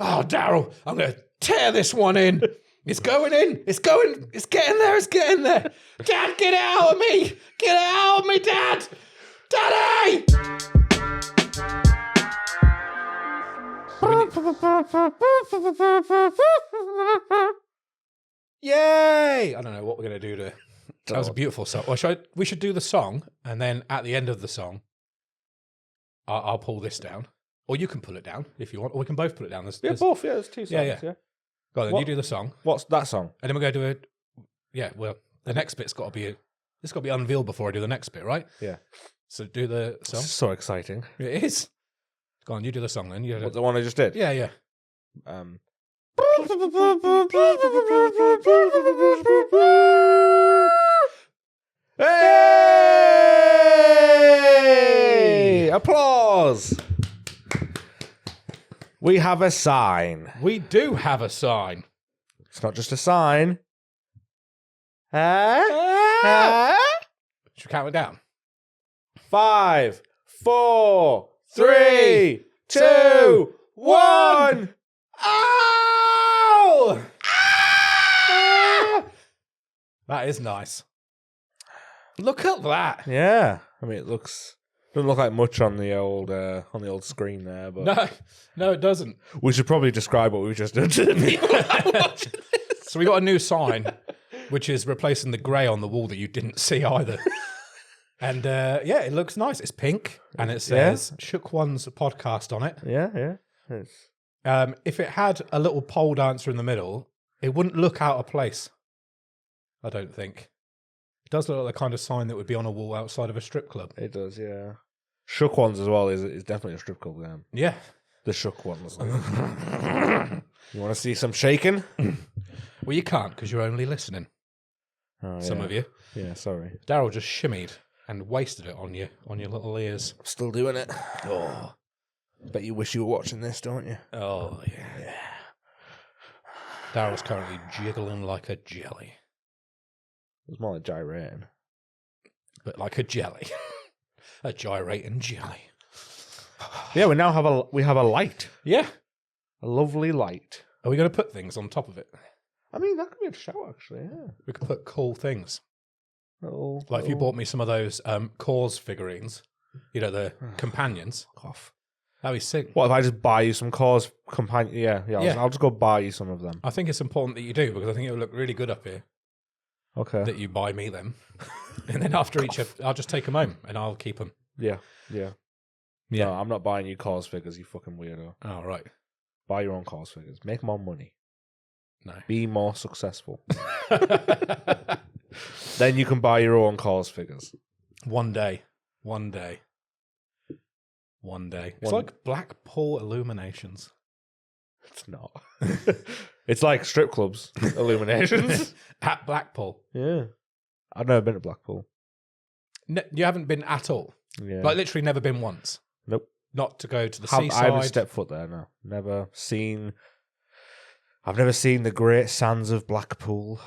Oh, Daryl, I'm going to tear this one in. It's going in. It's getting there. It's getting there. Dad, get it out of me. Get it out of me, Dad. Daddy! Yay! I don't know what we're going to do to... That was a beautiful song. Well, we should do the song, and then at the end of the song, I'll pull this down. Or you can pull it down if you want, or we can both pull it down. Both. Yeah, there's two songs. Yeah. Go on, then you do the song. What's that song? And then we're going to do it. Yeah, well, the next bit's got to be... It's got to be unveiled before I do the next bit, right? Yeah. So do the song. So exciting. It is. Go on, you do the song then. What, the one I just did? Yeah. Hey! Applause! We have a sign. We do have a sign. It's not just a sign. Should we count it down? 5, 4, 3, 2, 1. Oh! That is nice. Look at that. Yeah, I mean, doesn't look like much on the old screen there, but no, it doesn't. We should probably describe what we've just done to the people watching this. So we got a new sign, which is replacing the grey on the wall that you didn't see either. And it looks nice. It's pink, and it says "Shook One's podcast" on it. Yeah. If it had a little pole dancer in the middle, it wouldn't look out of place. I don't think. It does look like the kind of sign that would be on a wall outside of a strip club. It does, yeah. Shook Ones as well is definitely a strip club. Yeah. The Shook Ones. You want to see some shaking? Well, you can't because you're only listening. Some of you. Yeah, sorry. Daryl just shimmied and wasted it on your little ears. I'm still doing it. Oh. Bet you wish you were watching this, don't you? Oh, yeah. Daryl's currently jiggling like a jelly. It's more like gyrating. But like a jelly. A gyrating jelly. Yeah, we now have a light. Yeah. A lovely light. Are we going to put things on top of it? I mean, that could be a show, actually, yeah. We could put cool things. Like if you bought me some of those Cause figurines, you know, the companions. Off. That'd be sick. What if I just buy you some Cause companion? Yeah. I'll just go buy you some of them. I think it's important that you do, because I think it would look really good up here. Okay. That you buy me them. And then after each, I'll just take them home and I'll keep them. Yeah. No, I'm not buying you Cause figures, you fucking weirdo. Oh, right. Buy your own Cause figures. Make more money. No. Be more successful. Then you can buy your own Cause figures. One day. It's like Blackpool Illuminations. It's not. It's like strip clubs illuminations. At Blackpool. Yeah. I've never been to Blackpool. No, you haven't been at all? Yeah. Like literally never been once? Nope. Not to go to the seaside? I haven't stepped foot there, no. I've never seen the great sands of Blackpool.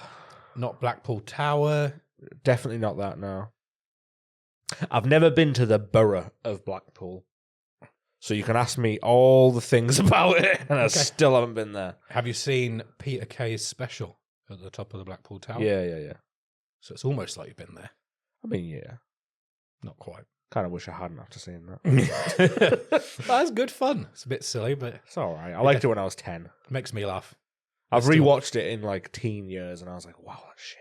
Not Blackpool Tower? Definitely not that, no. I've never been to the borough of Blackpool. So you can ask me all the things about it, and I still haven't been there. Have you seen Peter Kay's special at the top of the Blackpool Tower? Yeah. So it's almost like you've been there. I mean, yeah. Not quite. Kind of wish I hadn't after seeing that. That's good fun. It's a bit silly, but... It's all right. I liked it when I was 10. Makes me laugh. I've rewatched it in like teen years, and I was like, wow, that's shit.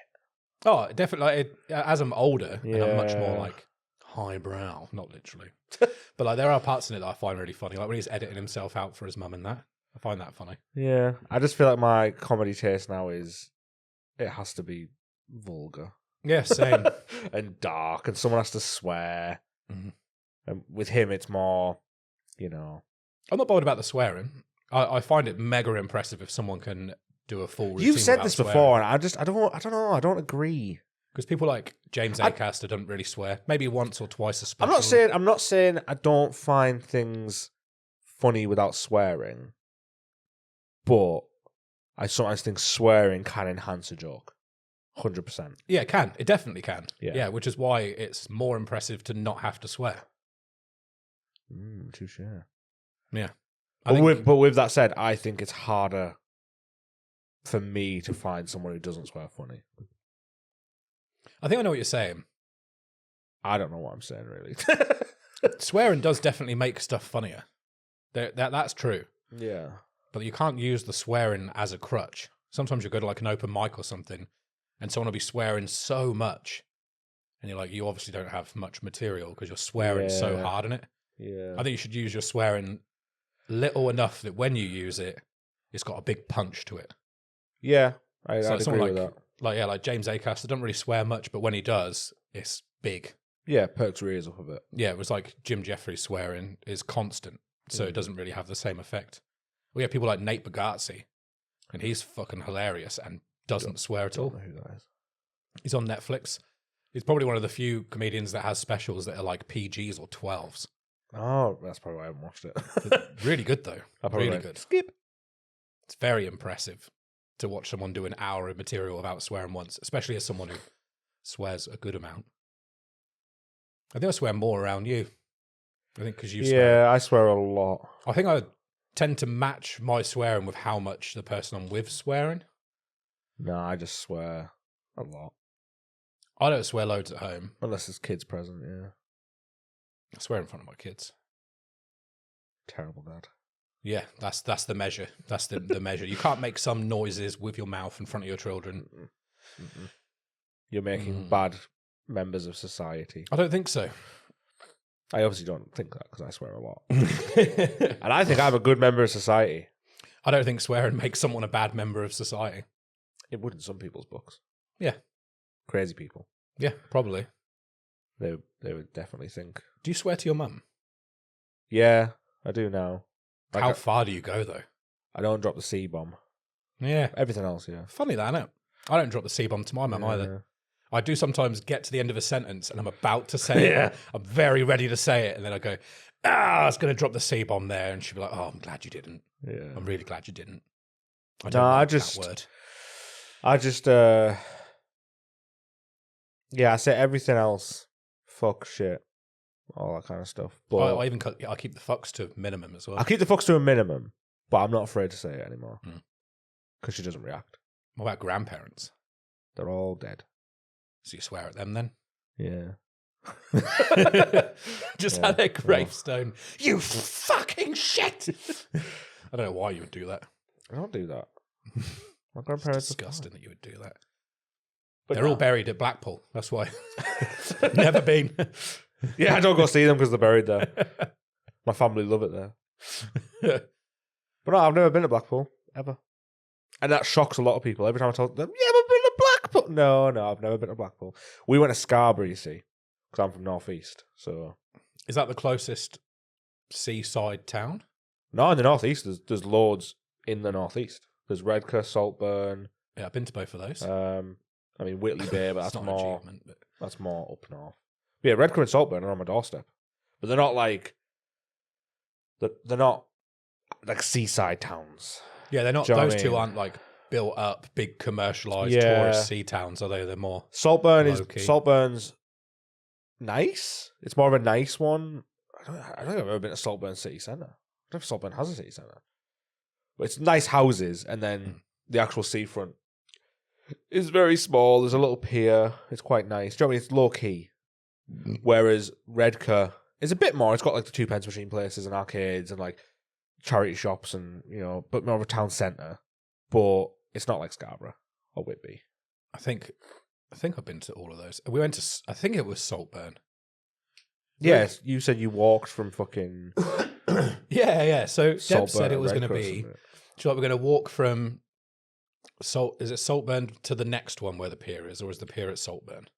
Oh, definitely. As I'm older, and I'm much more like highbrow, not literally. But like there are parts in it that I find really funny. Like when he's editing himself out for his mum and that. I find that funny. Yeah. I just feel like my comedy taste now is... It has to be vulgar. Yeah, same. And dark, and someone has to swear. Mm-hmm. And with him, it's more, you know... I'm not bothered about the swearing. I find it mega impressive if someone can do a full routine. You've said this swearing. before, and I don't know. I don't agree. Because people like James Acaster don't really swear. Maybe once or twice a special. I'm not saying I don't find things funny without swearing, but I sometimes think swearing can enhance a joke. 100%. Yeah, it can. It definitely can. Yeah, which is why it's more impressive to not have to swear. Touche. Yeah. But with that said, I think it's harder for me to find someone who doesn't swear funny. I think I know what you're saying. I don't know what I'm saying, really. Swearing does definitely make stuff funnier. That's true. Yeah. But you can't use the swearing as a crutch. Sometimes you go to like an open mic or something, and someone will be swearing so much, and you're like, you obviously don't have much material because you're swearing so hard in it. Yeah. I think you should use your swearing little enough that when you use it, it's got a big punch to it. Yeah, I'd So agree with that. Like James Acaster doesn't really swear much, but when he does, it's big. Yeah, perks your ears up a bit. Yeah, it was like Jim Jeffries swearing is constant, so it doesn't really have the same effect. We have people like Nate Bargatze, and he's fucking hilarious and doesn't swear at all. Don't know who that is. He's on Netflix. He's probably one of the few comedians that has specials that are like PGs or 12s. Oh, that's probably why I haven't watched it. Really good though. Really good. Skip. It's very impressive to watch someone do an hour of material without swearing once, especially as someone who swears a good amount. I think I swear more around you. I think because you swear. Yeah, I swear a lot. I think I tend to match my swearing with how much the person I'm with swearing. No, I just swear a lot. I don't swear loads at home. Unless there's kids present, yeah. I swear in front of my kids. Terrible dad. Yeah, that's the measure. That's the measure. You can't make some noises with your mouth in front of your children. Mm-mm. You're making bad members of society. I don't think so. I obviously don't think that because I swear a lot. And I think I'm a good member of society. I don't think swearing makes someone a bad member of society. It would in some people's books. Yeah. Crazy people. Yeah, probably. They would definitely think. Do you swear to your mum? Yeah, I do now. Like How far do you go, though? I don't drop the C-bomb. Yeah. Everything else, yeah. Funny that, isn't it? I don't drop the C-bomb to my mum either. I do sometimes get to the end of a sentence and I'm about to say it. I'm very ready to say it. And then I go, I was going to drop the C-bomb there. And she'll be like, oh, I'm glad you didn't. Yeah. I'm really glad you didn't. I don't like that word. I say everything else. Fuck, shit. All that kind of stuff. But I keep the fucks to minimum as well. I keep the fucks to a minimum, but I'm not afraid to say it anymore. Because she doesn't react. What about grandparents? They're all dead. So you swear at them then? Yeah. Just at their gravestone. You fucking shit! I don't know why you would do that. I don't do that. My grandparents It's disgusting that you would do that. But they're all buried at Blackpool. That's why. Never been. Yeah, I don't go see them because they're buried there. My family love it there. But no, I've never been to Blackpool, ever. And that shocks a lot of people. Every time I tell them, yeah, I've been to Blackpool. No, I've never been to Blackpool. We went to Scarborough, you see, because I'm from North East. So, is that the closest seaside town? No, in the North East, there's loads in the North East. There's Redcar, Saltburn. Yeah, I've been to both of those. I mean, Whitley Bay, but that's that's more up north. But yeah, Redcar and Saltburn are on my doorstep. But they're not like... They're not like seaside towns. Yeah, they're not. Those two aren't like built up, big commercialized tourist sea towns, are they? They're more Saltburn's nice. It's more of a nice one. I don't think I've ever been to Saltburn City Centre. I don't know if Saltburn has a city centre. But it's nice houses, and then the actual seafront is very small. There's a little pier. It's quite nice. Do you know what I mean? It's low key. Whereas Redcar is a bit more. It's got like the 2p machine places and arcades and like charity shops and, you know, but more of a town centre. But it's not like Scarborough or Whitby. I think I've been to all of those. We went to, I think it was Saltburn. Yes, you said you walked from fucking... yeah. So Deb said it was going to Redcar, be... So we're going to walk from... Is it Saltburn to the next one where the pier is, or is the pier at Saltburn?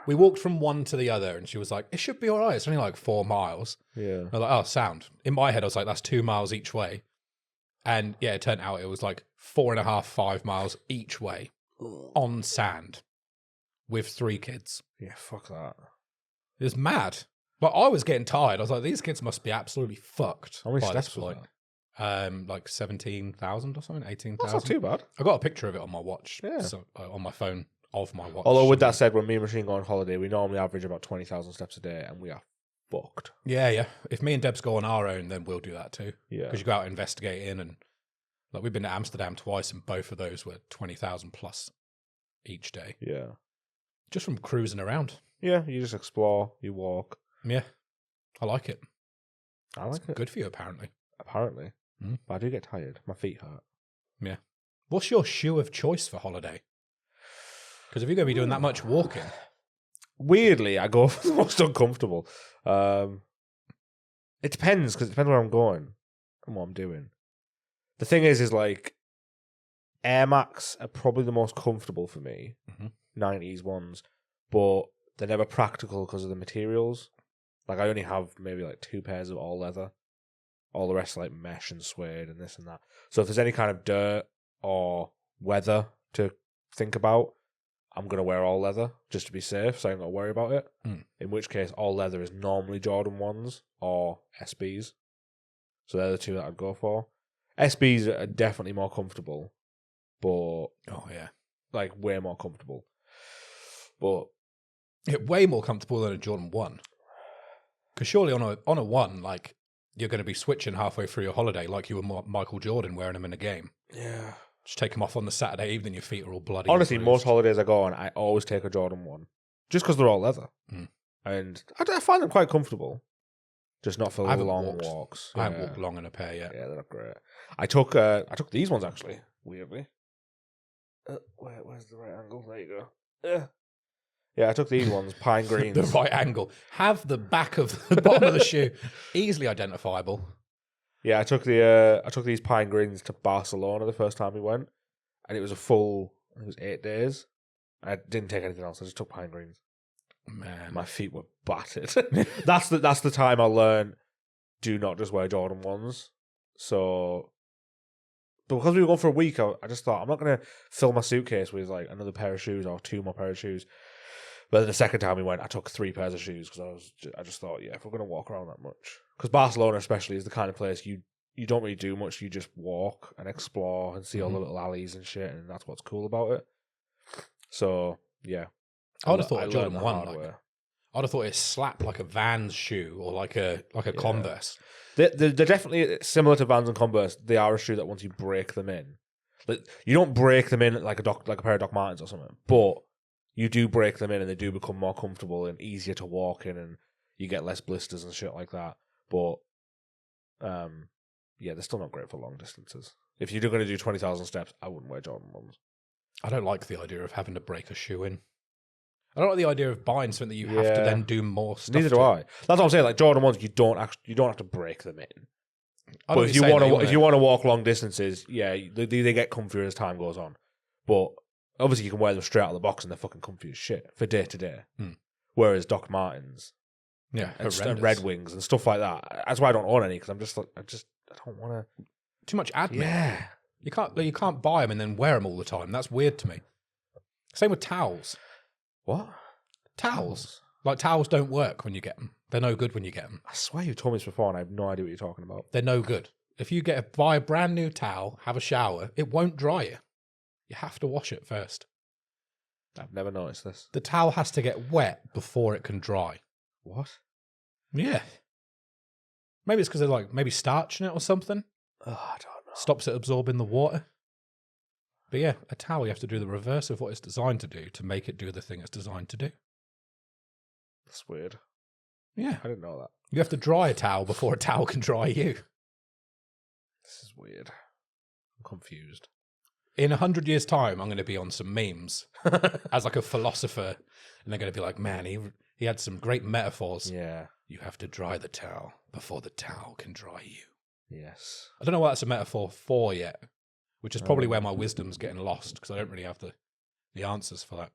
We walked from one to the other, and she was like, it should be all right. It's only like 4 miles. Yeah. I was like, oh, sound. In my head, I was like, that's 2 miles each way. And yeah, it turned out it was like 4.5, 5 miles each way on sand with 3 kids. Yeah, fuck that. It was mad. But I was getting tired. I was like, these kids must be absolutely fucked. How many by steps this was point. that? Like 17,000 or something, 18,000. That's not too bad. I got a picture of it on my watch. Yeah. So, on my phone of my watch. Although with that said, when me and Machine go on holiday, we normally average about 20,000 steps a day, and we are fucked. Yeah. If me and Debs go on our own, then we'll do that too. Yeah. Because you go out investigating, and like we've been to Amsterdam twice, and both of those were 20,000 plus each day, Yeah. just from cruising around. Yeah, you just explore, you walk. Yeah, I like it. I like it. Good for you, apparently. Apparently. Mm. But I do get tired. My feet hurt. Yeah. What's your shoe of choice for holiday? Because if you're going to be doing that much walking, weirdly, I go for the most uncomfortable. It depends, because it depends where I'm going and what I'm doing. The thing is like, Air Max are probably the most comfortable for me, 90s ones, but they're never practical because of the materials. Like, I only have maybe like 2 pairs of all leather. All the rest are like mesh and suede and this and that. So if there's any kind of dirt or weather to think about, I'm going to wear all leather just to be safe, so I ain't got to worry about it. In which case, all leather is normally Jordan 1s or SBs. So they're the 2 that I'd go for. SBs are definitely more comfortable, but like way more comfortable. But way more comfortable than a Jordan 1. Because surely on a 1, like, you're going to be switching halfway through your holiday like you were Michael Jordan wearing them in a game. Yeah. Just take them off on the Saturday evening, your feet are all bloody. Honestly, most holidays I go on, I always take a Jordan 1. Just because they're all leather. And I find them quite comfortable. Just not for long walks. I haven't walked long in a pair yet. Yeah, they're not great. I took these ones, actually, weirdly. Where's the right angle? There you go. Yeah, I took these ones, pine greens. The right angle. Have the back of the bottom of the shoe easily identifiable. Yeah, I took these pine greens to Barcelona the first time we went, and it was it was 8 days. I didn't take anything else. I just took pine greens. Man, my feet were battered. That's the time I learned, do not just wear Jordan 1s. So, but because we were going for a week, I just thought, I'm not going to fill my suitcase with like another pair of shoes or 2 more pairs of shoes. But then the second time we went, I took 3 pairs of shoes because I just thought, if we're going to walk around that much, because Barcelona especially is the kind of place you don't really do much. You just walk and explore and see all the little alleys and shit, and that's what's cool about it. So yeah, I would have thought a Jordan 1. I'd have thought it slapped like a Vans shoe or like a Converse. They're definitely similar to Vans and Converse. They are a shoe that once you break them in, you don't break them in like a pair of Doc Martens or something, but you do break them in and they do become more comfortable and easier to walk in, and you get less blisters and shit like that. But they're still not great for long distances. If you're going to do 20,000 steps, I wouldn't wear Jordan 1s. I don't like the idea of having to break a shoe in. I don't like the idea of buying something that you have to then do more stuff. Neither do I. That's what I'm saying. Like Jordan 1s, you don't have to break them in. But if you want to walk long distances, they get comfier as time goes on. But obviously, you can wear them straight out of the box and they're fucking comfy as shit for day to day. Whereas Doc Martens, and Red Wings and stuff like that. That's why I don't own any, because I'm just like, I don't want to. Too much admin. Yeah, you can't buy them and then wear them all the time. That's weird to me. Same with towels. What? Towels. Like towels don't work when you get them. They're no good when you get them. I swear you told me this before, and I have no idea what you're talking about. They're no good. If you buy a brand new towel, have a shower, it won't dry you. You have to wash it first. I've never noticed this. The towel has to get wet before it can dry. What? Yeah. Maybe it's because they're like maybe starch in it or something. Oh, I don't know. Stops it absorbing the water. But yeah, a towel, you have to do the reverse of what it's designed to do to make it do the thing it's designed to do. That's weird. Yeah. I didn't know that. You have to dry a towel before a towel can dry you. This is weird. I'm confused. In 100 years' time, I'm going to be on some memes as like a philosopher, and they're going to be like, man, he had some great metaphors. Yeah. You have to dry the towel before the towel can dry you. Yes. I don't know what that's a metaphor for yet, which is probably where my wisdom's getting lost, because I don't really have the answers for that.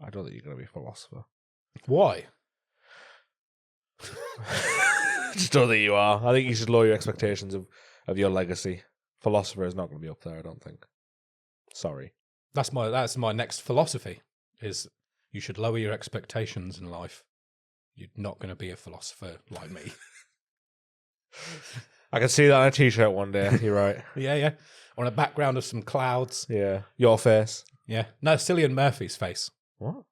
I don't think you're going to be a philosopher. Why? Just don't think you are. I think you should lower your expectations of your legacy. Philosopher is not going to be up there, I don't think. Sorry. That's my next philosophy, is you should lower your expectations in life. You're not going to be a philosopher like me. I can see that on a t-shirt one day. You're right. Yeah. On a background of some clouds. Yeah. Your face. Yeah. No, Cillian Murphy's face. What?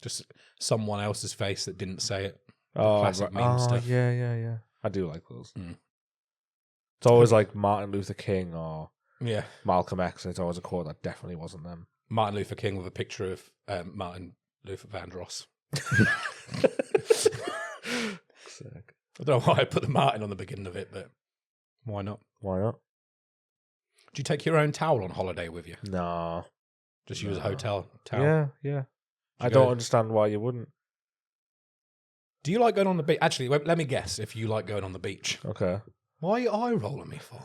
Just someone else's face that didn't say it. Oh, classic meme stuff. Yeah. I do like those. Mm. It's always like Martin Luther King or Yeah. Malcolm X, and it's always a quote that definitely wasn't them. Martin Luther King with a picture of Martin Luther Vandross. Sick. I don't know why I put the Martin on the beginning of it, but why not? Why not? Do you take your own towel on holiday with you? No. Just use a hotel towel? Yeah. I don't understand why you wouldn't. Do you like going on the beach? Actually, wait, let me guess if you like going on the beach. Okay. Why are you eye rolling me for?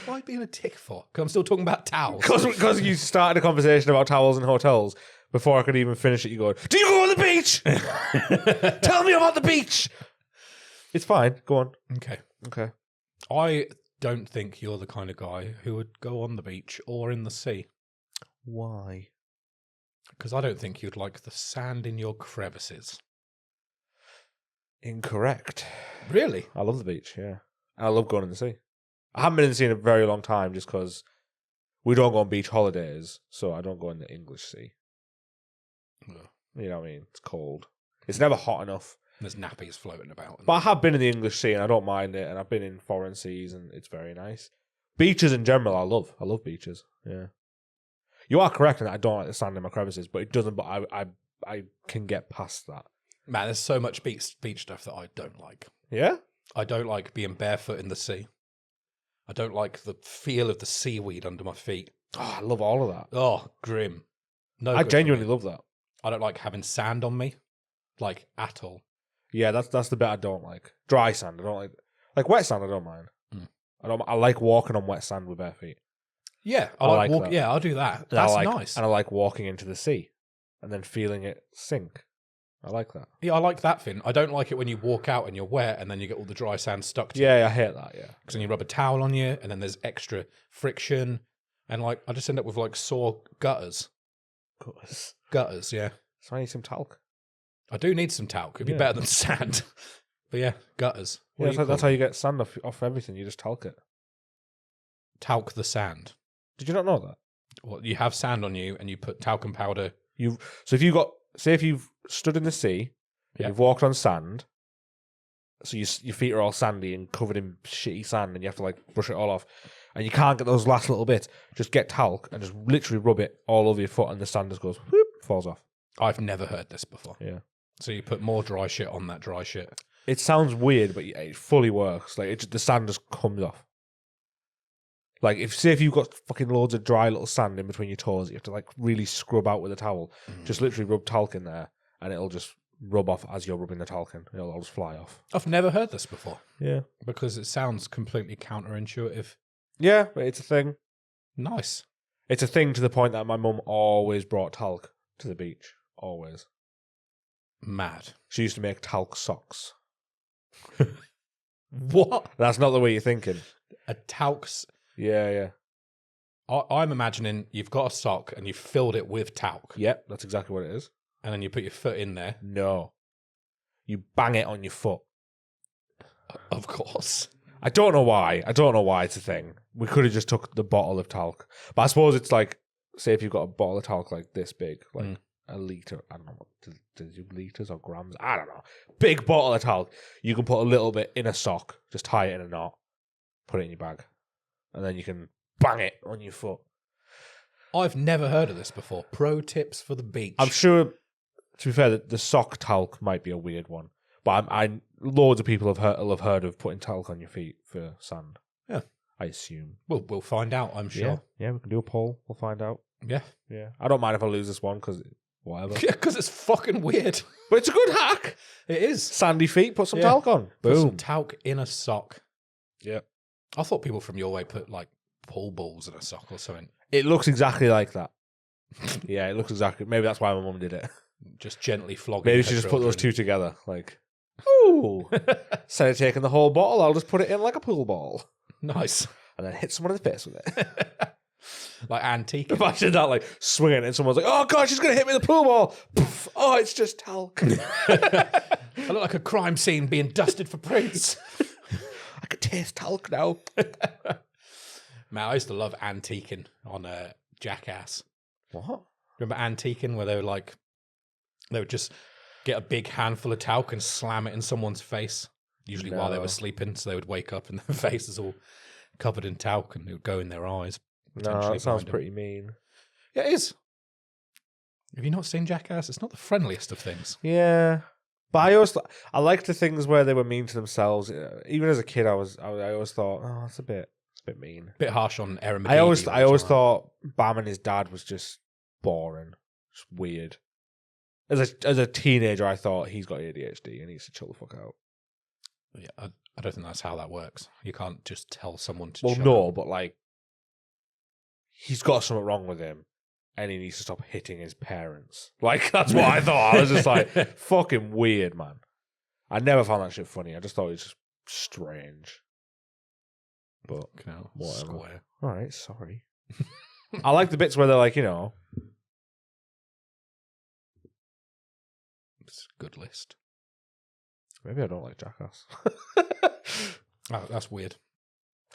Why are you being a dick for? Because I'm still talking about towels. Because you started a conversation about towels and hotels before I could even finish it. You go, do you go on the beach? Tell me about the beach. It's fine. Go on. Okay. I don't think you're the kind of guy who would go on the beach or in the sea. Why? Because I don't think you'd like the sand in your crevices. Incorrect. Really? I love the beach, yeah. And I love going in the sea. I haven't been in the sea in a very long time just because we don't go on beach holidays, so I don't go in the English sea. Ugh. You know what I mean? It's cold. It's never hot enough. There's nappies floating about. But I have been in the English sea and I don't mind it, and I've been in foreign seas and it's very nice. Beaches in general, I love. I love beaches, yeah. You are correct in that I don't like the sand in my crevices, but it doesn't, but I can get past that. Man, there's so much beach stuff that I don't like. Yeah? I don't like being barefoot in the sea. I don't like the feel of the seaweed under my feet. Oh, I love all of that. Oh, grim. No, I genuinely love that. I don't like having sand on me, like at all. Yeah, that's the bit I don't like. Dry sand, I don't like wet sand. I don't mind. I like walking on wet sand with bare feet. Yeah, I like walking. Yeah, I'll do that. That's nice. And I like walking into the sea and then feeling it sink. I like that. Yeah, I like that thing. I don't like it when you walk out and you're wet and then you get all the dry sand stuck to you. Yeah, I hate that. Yeah, because then you rub a towel on you and then there's extra friction and like I just end up with like sore gutters. Gutters, yeah. So I need some talc. I do need some talc. It'd be better than sand. But yeah, gutters. Yeah, that's how you get sand off everything. You just talc it. Talc the sand. Did you not know that? Well, you have sand on you and you put talcum powder. So if you've stood in the sea, you've walked on sand, so your feet are all sandy and covered in shitty sand, and you have to like brush it all off, and you can't get those last little bits. Just get talc and just literally rub it all over your foot, and the sand just goes whoop, falls off. I've never heard this before. Yeah. So you put more dry shit on that dry shit. It sounds weird, but it fully works. Like the sand just comes off. Like if you've got fucking loads of dry little sand in between your toes, you have to like really scrub out with a towel. Just literally rub talc in there, and it'll just rub off as you're rubbing the talc in. It'll all just fly off. I've never heard this before. Yeah, because it sounds completely counterintuitive. Yeah, but it's a thing. Nice. It's a thing to the point that my mum always brought talc to the beach. Always. Mad. She used to make talc socks. What? That's not the way you're thinking. A talc's. Yeah. I'm imagining you've got a sock and you've filled it with talc. Yep, that's exactly what it is. And then you put your foot in there. No. You bang it on your foot. Of course. I don't know why. It's a thing. We could have just took the bottle of talc. But I suppose it's like, say if you've got a bottle of talc like this big, like a litre, I don't know, did you litres or grams? I don't know. Big bottle of talc. You can put a little bit in a sock, just tie it in a knot, put it in your bag, and then you can bang it on your foot. I've never heard of this before. Pro tips for the beach. I'm sure, to be fair, the sock talc might be a weird one. But loads of people have heard of putting talc on your feet for sand. Yeah. I assume. We'll find out, I'm sure. Yeah, we can do a poll. We'll find out. Yeah. I don't mind if I lose this one, because whatever. Yeah, because it's fucking weird. But it's a good hack. It is. Sandy feet, put some talc on. Boom. Put some talc in a sock. Yeah. I thought people from your way put like pool balls in a sock or something. It looks exactly like that. Yeah, it looks exactly. Maybe that's why my mum did it. Just gently flogging. Maybe she just put those two together. Like, ooh. Instead of taking the whole bottle, I'll just put it in like a pool ball. Nice. And then hit someone in the face with it. Like antique. Imagine that, like swinging, and someone's like, "Oh God, she's gonna hit me with a pool ball!" Poof. Oh, it's just talc. I look like a crime scene being dusted for prints. I could taste talc now. Man, I used to love antiquing on Jackass. What? Remember antiquing, where they were like They would just get a big handful of talc and slam it in someone's face, usually while they were sleeping. So they would wake up and their face is all covered in talc and it would go in their eyes. No, that sounds pretty mean. Yeah, it is. Have you not seen Jackass? It's not the friendliest of things. Yeah. But I liked the things where they were mean to themselves. Even as a kid, I always thought, oh, that's a bit mean. Bit harsh on Aaron. I always thought Bam and his dad was just boring, just weird. As a teenager, I thought he's got ADHD and he needs to chill the fuck out. Yeah, I don't think that's how that works. You can't just tell someone to. Well, chill no, out. but like, he's got something wrong with him. And he needs to stop hitting his parents. Like, that's what I thought. I was just like, fucking weird, man. I never found that shit funny. I just thought it was just strange. But, whatever. Square. All right, sorry. I like the bits where they're like, It's a good list. Maybe I don't like Jackass. Oh, that's weird.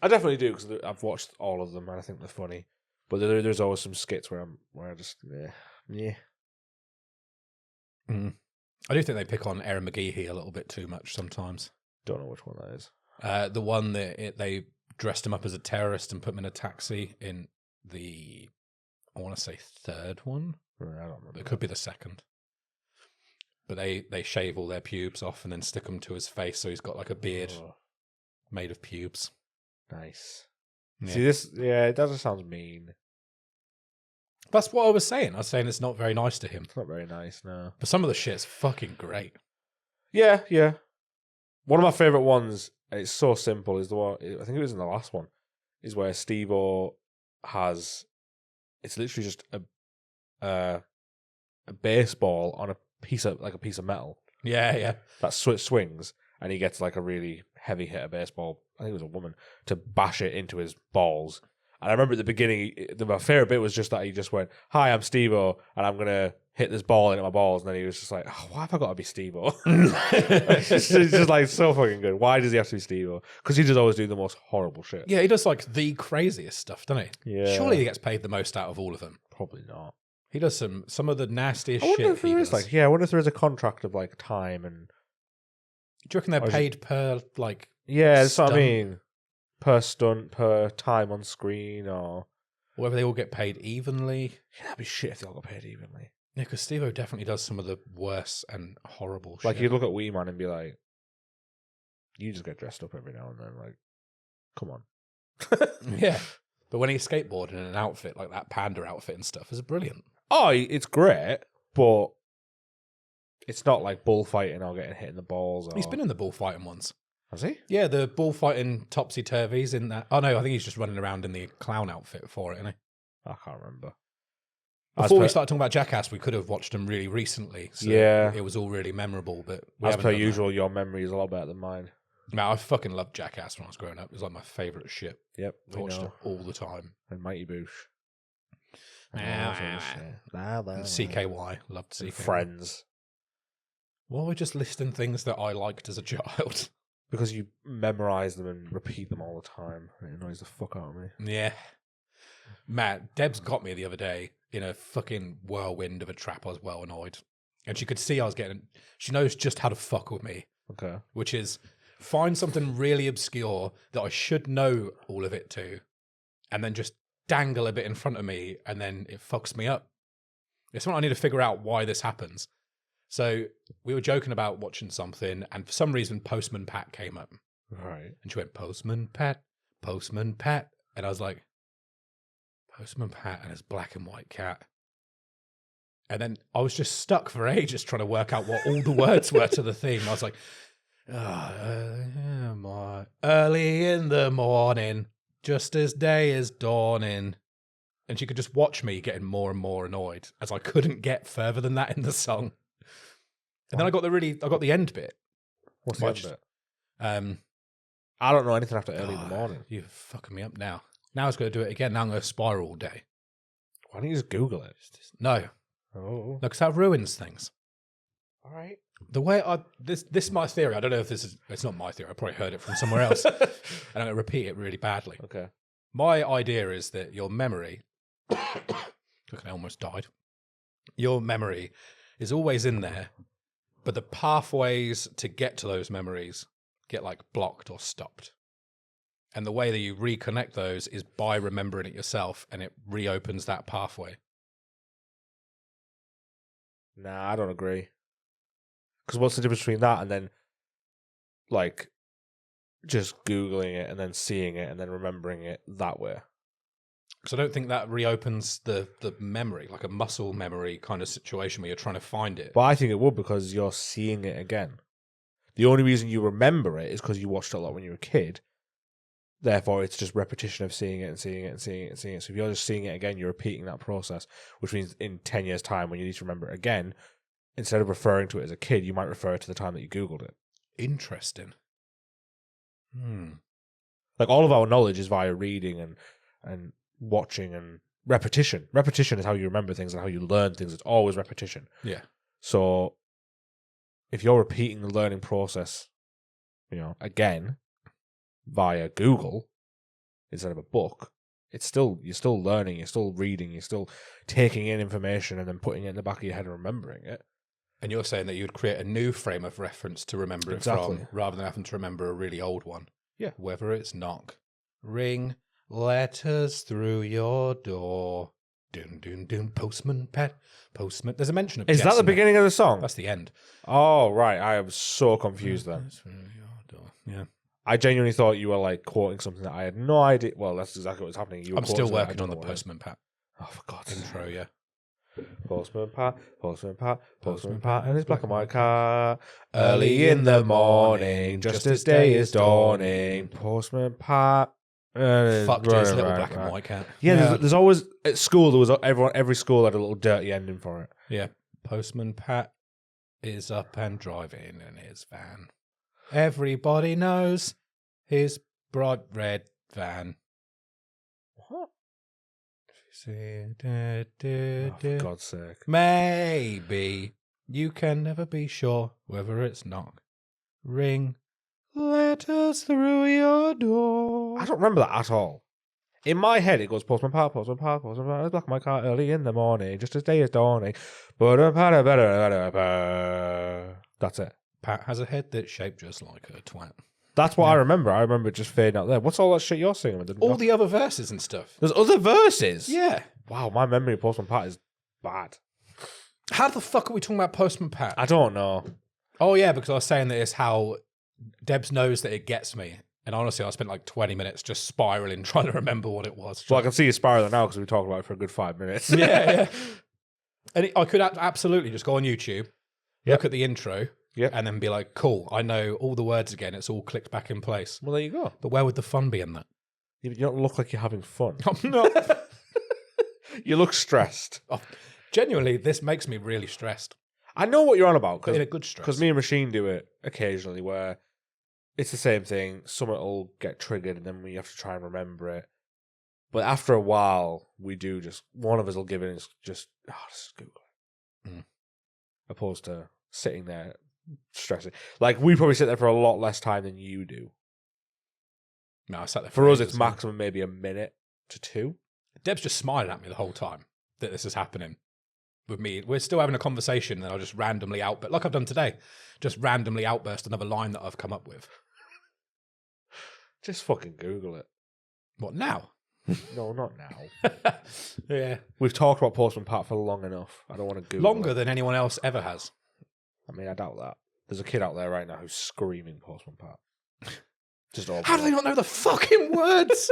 I definitely do, because I've watched all of them and I think they're funny. But there's always some skits where I just, yeah. I do think they pick on Aaron McGehee a little bit too much sometimes. Don't know which one that is. The one that they dressed him up as a terrorist and put him in a taxi in the, I want to say third one. Right, I don't remember. It could be the second. But they shave all their pubes off and then stick them to his face, so he's got like a beard made of pubes. Nice. Yeah. See this? Yeah, it doesn't sound mean. That's what I was saying. I was saying it's not very nice to him. It's not very nice, no. But some of the shit's fucking great. Yeah. One of my favorite ones, and it's so simple, is the one, I think it was in the last one, is where Steve-O has, it's literally just a baseball on a piece of metal. Yeah. That swings, and he gets like a really heavy hit of baseball, I think it was a woman, to bash it into his balls. And I remember at the beginning, my favorite bit was just that he just went, "Hi, I'm Steve-O, and I'm gonna hit this ball into my balls." And then he was just like, "Oh, why have I got to be Steve-O?" It's just like so fucking good. Why does he have to be Steve-O? Because he just always do the most horrible shit. Yeah, he does like the craziest stuff, doesn't he? Yeah. Surely he gets paid the most out of all of them. Probably not. He does some of the nastiest I wonder shit if there is I wonder if there is a contract of like time and. Do you reckon they're paid per like? Yeah, that's what I stunt? mean. Per stunt, per time on screen, or whether they all get paid evenly. Yeah, that'd be shit if they all got paid evenly. Yeah, because Steve-O definitely does some of the worst and horrible shit. Like, you'd look at Wee Man and be like, you just get dressed up every now and then. Like, come on. Yeah. But when he's skateboarding in an outfit like that panda outfit and stuff, is brilliant. Oh, it's great, but it's not like bullfighting or getting hit in the balls. Or... He's been in the bullfighting once. Has he? Yeah, the bullfighting topsy-turvies in that. Oh, no, I think he's just running around in the clown outfit for it, isn't he? I can't remember. Before we started talking about Jackass, we could have watched them really recently. So yeah. It was all really memorable. But as per usual, your memory is a lot better than mine. No, I fucking loved Jackass when I was growing up. It was like my favourite shit. Yep. I watched it all the time. And Mighty Boosh. And CKY. Loved CKY. Friends. Well, we're just listing things that I liked as a child. Because you memorise them and repeat them all the time. It annoys the fuck out of me. Yeah. Matt, Debs got me the other day in a fucking whirlwind of a trap. I was well annoyed. And she could see I was getting... She knows just how to fuck with me. Okay. Which is find something really obscure that I should know all of it to, and then just dangle a bit in front of me, and then it fucks me up. It's when I need to figure out why this happens. So we were joking about watching something, and for some reason Postman Pat came up. Right. And she went, Postman Pat, Postman Pat. And I was like, Postman Pat and his black and white cat. And then I was just stuck for ages trying to work out what all the words were to the theme. I was like, early in the morning, just as day is dawning. And she could just watch me getting more and more annoyed as I couldn't get further than that in the song. And then I got the end bit. What's the end bit? I don't know anything after early in the morning. You're fucking me up now. Now I was going to do it again. Now I'm going to spiral all day. Why don't you just Google it? No. Oh. No, because that ruins things. All right. The way this is my theory. I don't know if it's not my theory. I probably heard it from somewhere else. And I'm going to repeat it really badly. Okay. My idea is that your memory, look, I almost died. Your memory is always in there, but the pathways to get to those memories get like blocked or stopped. And the way that you reconnect those is by remembering it yourself, and it reopens that pathway. Nah, I don't agree. Because what's the difference between that and then, like, just Googling it and then seeing it and then remembering it that way? Because I don't think that reopens the memory, like a muscle memory kind of situation where you're trying to find it. But I think it would, because you're seeing it again. The only reason you remember it is because you watched it a lot when you were a kid. Therefore, it's just repetition of seeing it and seeing it and seeing it and seeing it. So if you're just seeing it again, you're repeating that process, which means in 10 years' time, when you need to remember it again, instead of referring to it as a kid, you might refer to the time that you Googled it. Interesting. Like, all of our knowledge is via reading and watching and repetition. Repetition is how you remember things and how you learn things. It's always repetition. Yeah. So if you're repeating the learning process, again, via Google instead of a book, you're still learning, you're still reading, you're still taking in information and then putting it in the back of your head and remembering it. And you're saying that you would create a new frame of reference to remember it from, rather than having to remember a really old one. Yeah. Whether it's knock, ring, letters through your door, doon, doon, doon, postman, Pat, postman. There's a mention of Is that the beginning of the song? That's the end. Oh, right. I was so confused then. Through your door. Yeah. I genuinely thought you were like quoting something that I had no idea. Well, that's exactly what's happening. I'm still working on the postman, Pat. Oh, for God's sake. Intro, yeah. Postman Pat, and his black and white car. Early in the morning, just as day is dawning. Postman Pat. Fuck this little black and white cat. Yeah, there's always at school. There was every school had a little dirty ending for it. Yeah, Postman Pat is up and driving in his van. Everybody knows his broad red van. What? For God's sake. Maybe you can never be sure whether it's knock, ring, letters through your door. I don't remember that at all. In my head, it goes Postman Pat, black and white car early in the morning, just as day is dawning. That's it. Pat has a head that's shaped just like a twat. That's what I remember. I remember it just fading out there. What's all that shit you're singing? All the other verses and stuff. There's other verses? Yeah. Wow, my memory of Postman Pat is bad. How the fuck are we talking about Postman Pat? I don't know. Oh, yeah, because I was saying that it's how Debs knows that it gets me. And honestly, I spent like 20 minutes just spiraling trying to remember what it was. Well, I can see you spiraling now because we talked about it for a good 5 minutes. Yeah. And I could absolutely just go on YouTube, look at the intro, and then be like, cool, I know all the words again. It's all clicked back in place. Well, there you go. But where would the fun be in that? You don't look like you're having fun. I'm not. You look stressed. Oh, genuinely, this makes me really stressed. I know what you're on about. In a good stress. Because me and Machine do it occasionally where it's the same thing. Something will get triggered and then we have to try and remember it. But after a while, we do just, one of us will give it and it's just Google it. Opposed to sitting there stressing. Like, we probably sit there for a lot less time than you do. No, I sat there for us, it's maximum maybe a minute to 2. Deb's just smiling at me the whole time that this is happening with me. We're still having a conversation and I'll just randomly outburst, like I've done today, just randomly outburst another line that I've come up with. Just fucking Google it. What, now? No, not now. Yeah. We've talked about Postman Pat for long enough. I don't want to Google Longer than anyone else ever has. I mean, I doubt that. There's a kid out there right now who's screaming Postman Pat. Just all How do they not know the fucking words?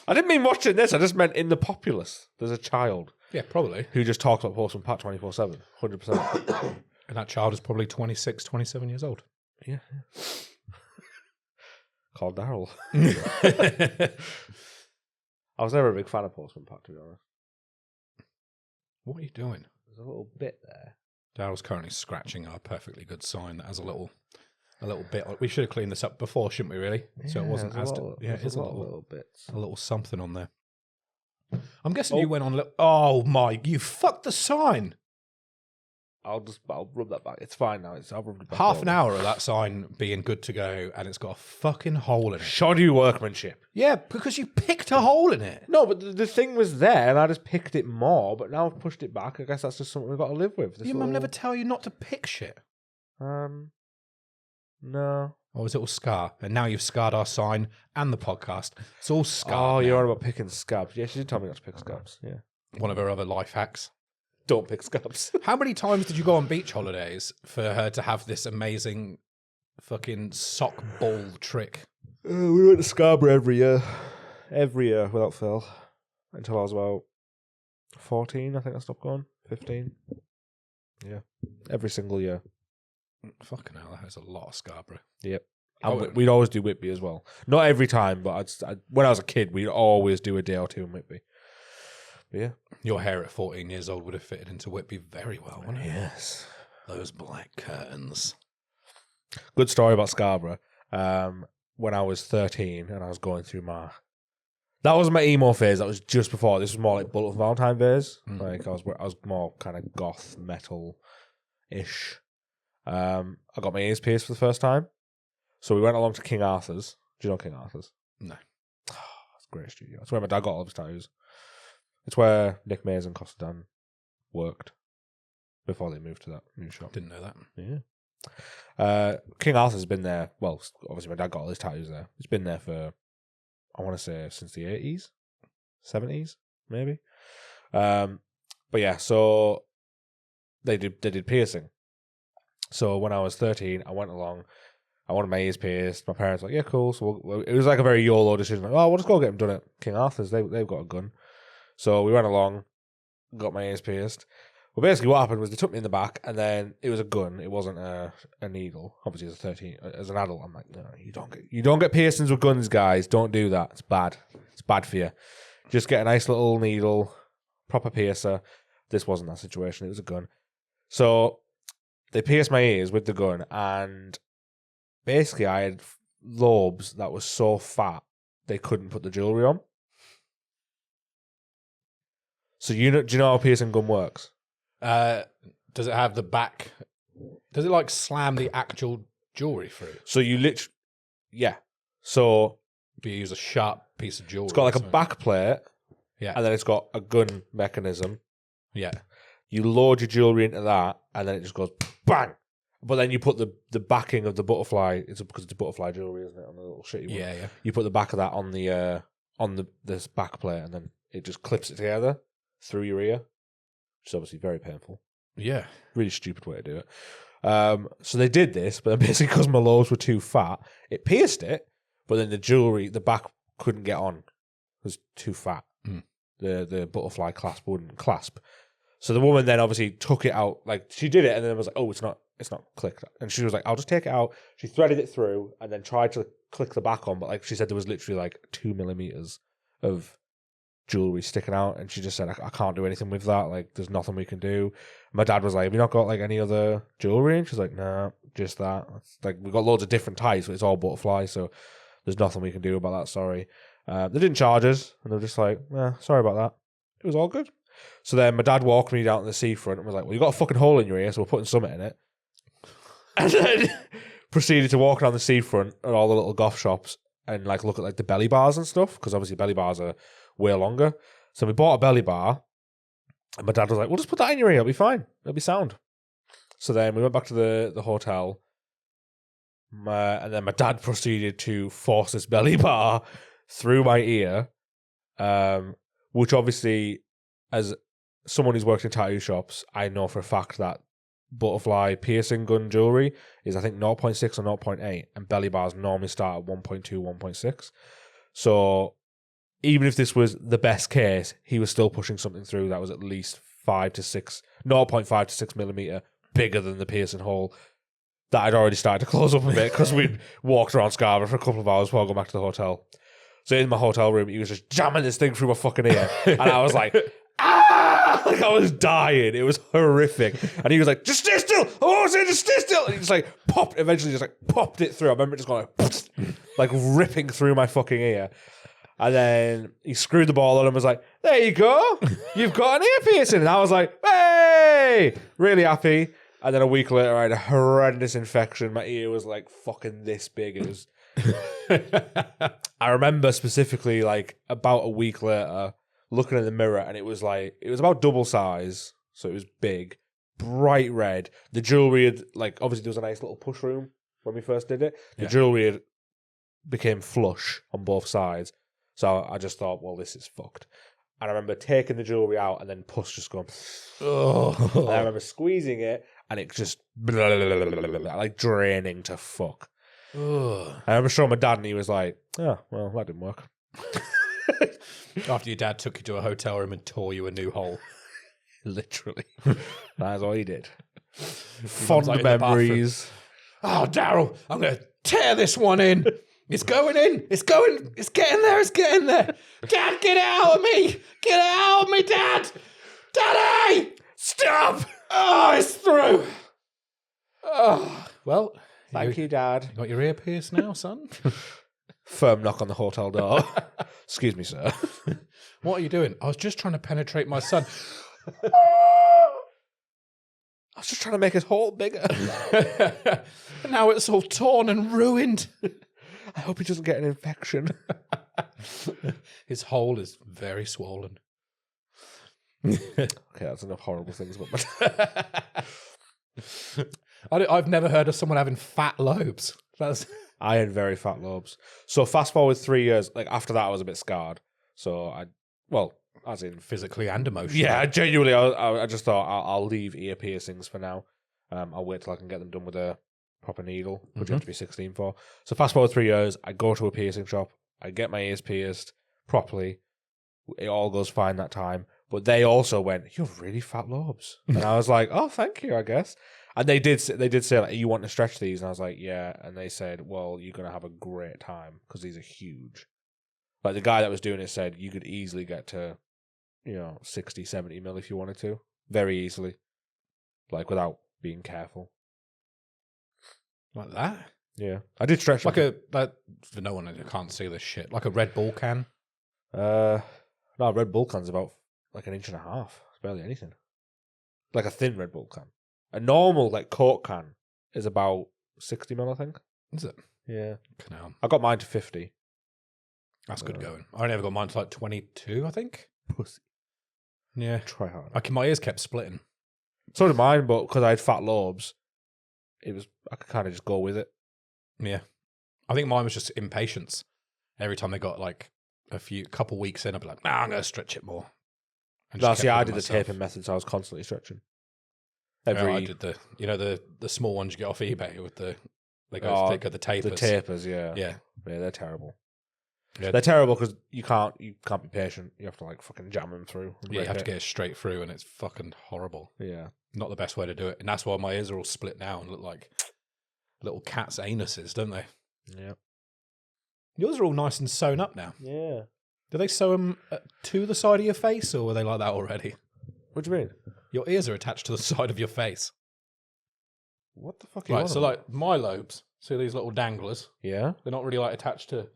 I didn't mean watching this. I just meant in the populace. There's a child. Yeah, probably. Who just talks about Postman Pat 24/7. 100%. And that child is probably 26, 27 years old. Yeah. Called Daryl. I was never a big fan of Postman Pat, to be honest. What are you doing? There's a little bit there. Daryl's currently scratching our perfectly good sign that has a little bit. We should have cleaned this up before, shouldn't we? Really? So it wasn't as. It's a little bits. A little something on there. I'm guessing you went on. Oh my! You fucked the sign. I'll rub that back. It's fine now. I'll rub it back. Half an hour of that sign being good to go, and it's got a fucking hole in it. Shoddy workmanship. Yeah, because you picked a hole in it. No, but the thing was there, and I just picked it more. But now I've pushed it back. I guess that's just something we've got to live with. Your mum never tell you not to pick shit. No. Or was it all scar? And now you've scarred our sign and the podcast. It's all scar. Oh, you're on about picking scabs. Yeah, she did tell me not to pick scabs. Yeah. One of her other life hacks. Don't pick scabs. How many times did you go on beach holidays for her to have this amazing fucking sock ball trick? We went to Scarborough every year. Every year, without fail. Until I was about 14, I think I stopped going. 15. Yeah. Every single year. Fucking hell, that is a lot of Scarborough. Yep. And we'd always do Whitby as well. Not every time, but when I was a kid, we'd always do a day or two in Whitby. But yeah. Your hair at 14 years old would have fitted into Whitby very well, wouldn't it? Yes. Those black curtains. Good story about Scarborough. When I was 13 and I was going through that wasn't my emo phase. That was just before. This was more like Bullet for Valentine phase. Like I was more kind of goth metal-ish. I got my ears pierced for the first time. So we went along to King Arthur's. Do you know King Arthur's? No. That's a great studio. It's where my dad got all of his tattoos. It's where Nick Mays and Costa worked before they moved to that new shop. Didn't know that. Yeah. King Arthur's been there. Well, obviously my dad got all his tattoos there. It's been there for, I want to say, since the 80s, 70s, maybe. But yeah, so they did piercing. So when I was 13, I went along. I wanted my ears pierced. My parents were like, yeah, cool. So it was like a very YOLO decision. Like, oh, we'll just go get them done at King Arthur's. They've got a gun. So we went along, got my ears pierced. Well, basically what happened was they took me in the back, and then it was a gun. It wasn't a needle. Obviously, as a 13, as an adult, I'm like, no, you don't get piercings with guns, guys. Don't do that. It's bad. It's bad for you. Just get a nice little needle, proper piercer. This wasn't that situation. It was a gun. So they pierced my ears with the gun, and basically I had lobes that were so fat they couldn't put the jewelry on. So do you know how a piercing gun works? Does it have the back? Does it like slam the actual jewelry through? So you literally, yeah. So you use a sharp piece of jewelry. It's got like a back plate, yeah, and then it's got a gun mechanism. Yeah. You load your jewelry into that, and then it just goes bang. But then you put the backing of the butterfly. It's because it's butterfly jewelry, isn't it? On the little shitty one. Yeah, yeah. You put the back of that on this back plate, and then it just clips it together through your ear, which is obviously very painful. Yeah, really stupid way to do it. So they did this, but then basically because my lobes were too fat, it pierced it. But then the jewelry, the back couldn't get on. It was too fat. The butterfly clasp wouldn't clasp. So the woman then obviously took it out. Like she did it, and then was like, "Oh, it's not clicked." And she was like, "I'll just take it out." She threaded it through, and then tried to click the back on. But like she said, there was literally like 2 millimeters of jewelry sticking out, and she just said, I can't do anything with that. Like, there's nothing we can do. My dad was like, have you not got like any other jewelry? And she's like, no, just that. Like, we've got loads of different types, but it's all butterfly, so there's nothing we can do about that. Sorry. They didn't charge us, and they were just like, sorry about that. It was all good. So then my dad walked me down to the seafront and was like, well, you got a fucking hole in your ear, so we're putting something in it. And then proceeded to walk down the seafront at all the little goth shops and like look at like the belly bars and stuff, because obviously belly bars are way longer. So we bought a belly bar, and my dad was like, well, just put that in your ear, it'll be fine, it'll be sound. So then we went back to the hotel, and then my dad proceeded to force this belly bar through my ear, which obviously, as someone who's worked in tattoo shops, I know for a fact that butterfly piercing gun jewelry is, I think, 0.6 or 0.8, and belly bars normally start at 1.2, 1.6. So even if this was the best case, he was still pushing something through that was at least 0.5 to 6 millimeter bigger than the piercing hole that I'd already started to close up a bit because we'd walked around Scarborough for a couple of hours before I go back to the hotel. So in my hotel room, he was just jamming this thing through my fucking ear, and I was like, ah! Like, I was dying. It was horrific. And he was like, just stay still. Oh, say just stay still. And he just like eventually just like popped it through. I remember it just going like ripping through my fucking ear. And then he screwed the ball on and was like, there you go. You've got an ear piercing. And I was like, hey, really happy. And then a week later, I had a horrendous infection. My ear was like fucking this big. It was. I remember specifically, like, about a week later, looking in the mirror, and it was about double size. So it was big, bright red. The jewelry had, like, obviously there was a nice little push room when we first did it. The jewelry had became flush on both sides. So I just thought, well, this is fucked. And I remember taking the jewelry out and then pus just going. Oh. And I remember squeezing it and it just like draining to fuck. I remember showing my dad and he was like, oh, well, that didn't work. After your dad took you to a hotel room and tore you a new hole. Literally. That's all he did. Fond memories. Oh, Daryl, I'm going to tear this one in. It's going in. It's getting there. It's getting there. Dad, get it out of me. Get it out of me, Dad. Daddy, stop. Oh, it's through. Oh, well. Thank you, Dad. You got your ear pierced now, son? Firm knock on the hotel door. Excuse me, sir. What are you doing? I was just trying to penetrate my son. I was just trying to make his hole bigger. Now it's all torn and ruined. I hope he doesn't get an infection. His hole is very swollen. Okay, that's enough horrible things about my I've never heard of someone having fat lobes. I had very fat lobes. So fast forward 3 years, like after that I was a bit scarred. So as in physically and emotionally. Yeah, genuinely, I just thought I'll leave ear piercings for now. I'll wait till I can get them done with a proper needle, which you have to be 16 for. So fast forward 3 years, I go to a piercing shop, I get my ears pierced properly. It all goes fine that time. But they also went, you have really fat lobes. And I was like, oh, thank you, I guess. And they did say, like, you want to stretch these? And I was like, yeah. And they said, well, you're going to have a great time because these are huge. Like the guy that was doing it said you could easily get to 60, 70 mil if you wanted to. Very easily. Like, without being careful. Like that? Yeah. I did stretch like for no one who can't see this shit, like a Red Bull can? No, a Red Bull can's about like 1.5 inches. It's barely anything. Like a thin Red Bull can. A normal, like, Coke can is about 60 mil, I think. Is it? Yeah. Canal. I got mine to 50. That's good going. I only ever got mine to like 22, I think. Pussy. Yeah. Try hard. My ears kept splitting. So did mine, but because I had fat lobes, I could kind of just go with it. Yeah. I think mine was just impatience. Every time they got like couple weeks in, I'd be like, nah, I'm going to stretch it more. No, see, I did the taping method, so I was constantly stretching. I did the small ones you get off eBay with they got the tapers. The tapers, yeah. Yeah. Yeah, they're terrible. Yeah. They're terrible because you can't be patient. You have to like fucking jam them through. Yeah, you have to get it straight through, and it's fucking horrible. Yeah, not the best way to do it, and that's why my ears are all split now and look like little cats' anuses, don't they? Yeah. Yours are all nice and sewn up now. Yeah. Do they sew them to the side of your face, or were they like that already? What do you mean? Your ears are attached to the side of your face. What the fuck are you on so about? like my lobes, see these little danglers? Yeah. They're not really like attached to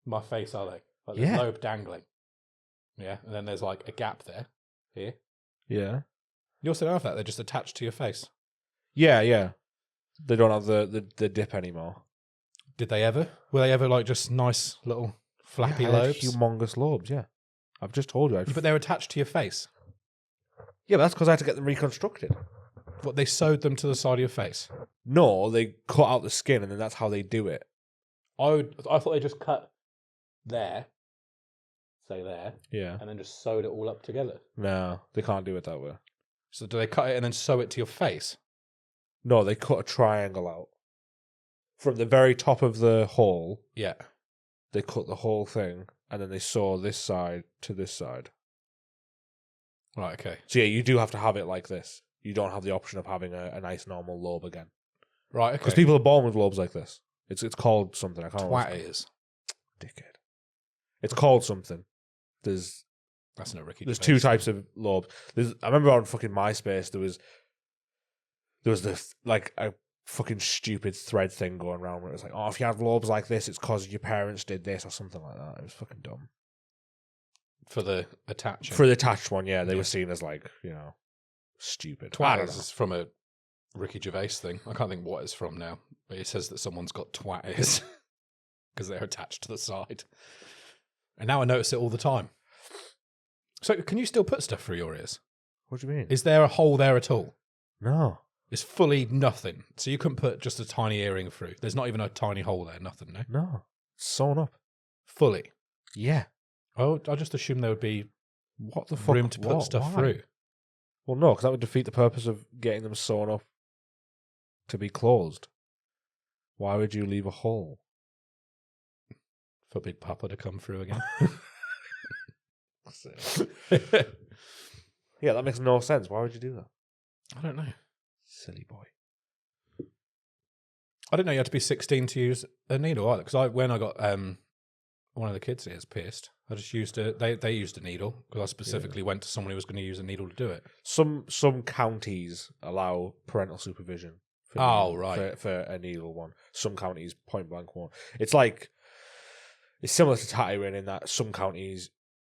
my face, are they? Like the lobe dangling. Yeah, and then there's like a gap there. Here. Yeah. You also don't have that, they're just attached to your face. Yeah, yeah. They don't have the dip anymore. Did they ever? Were they ever like just nice little flappy lobes? Humongous lobes, yeah. I've just told you. But they're attached to your face. Yeah, but that's because I had to get them reconstructed. What, they sewed them to the side of your face? No, they cut out the skin and then that's how they do it. I thought they just cut there, say there, Yeah. and then just sewed it all up together. No, they can't do it that way. So do they cut it and then sew it to your face? No, they cut a triangle out. From the very top of the hole, Yeah. they cut the whole thing and then they sew this side to this side. Right, okay. So yeah, you do have to have it like this. You don't have the option of having a nice normal lobe again. Right, okay. Because people are born with lobes like this. It's called something. I can't remember. Twat ears. Dickhead. It's called something. There's That's no Ricky. There's Gervais. two types of lobes. I remember on fucking MySpace there was this like a fucking stupid thread thing going around where it was like, oh, if you have lobes like this, it's because your parents did this or something like that. It was fucking dumb. For the attaching. For the attached one, yeah, they were seen as like, stupid. I don't Twat know. is from a Ricky Gervais thing. I can't think what it's from now, but it says that someone's got twat ears because they're attached to the side. And now I notice it all the time. So can you still put stuff through your ears? What do you mean? Is there a hole there at all? No. It's fully nothing. So you couldn't put just a tiny earring through. There's not even a tiny hole there. Nothing, no? No. It's sewn up. Fully. Yeah. Oh, I just assumed there would be What the fuck? room to put stuff Why? through. Well, no, because that would defeat the purpose of getting them sewn up to be closed. Why would you leave a hole? For Big Papa to come through again. Yeah, that makes no sense. Why would you do that? I don't know. Silly boy. I didn't know you had to be 16 to use a needle either. Because when I got one of the kids' ears pierced, I just used they used a needle because I specifically went to someone who was going to use a needle to do it. Some counties allow parental supervision. For a needle one. Some counties point blank won't. It's similar to tattooing in that some counties,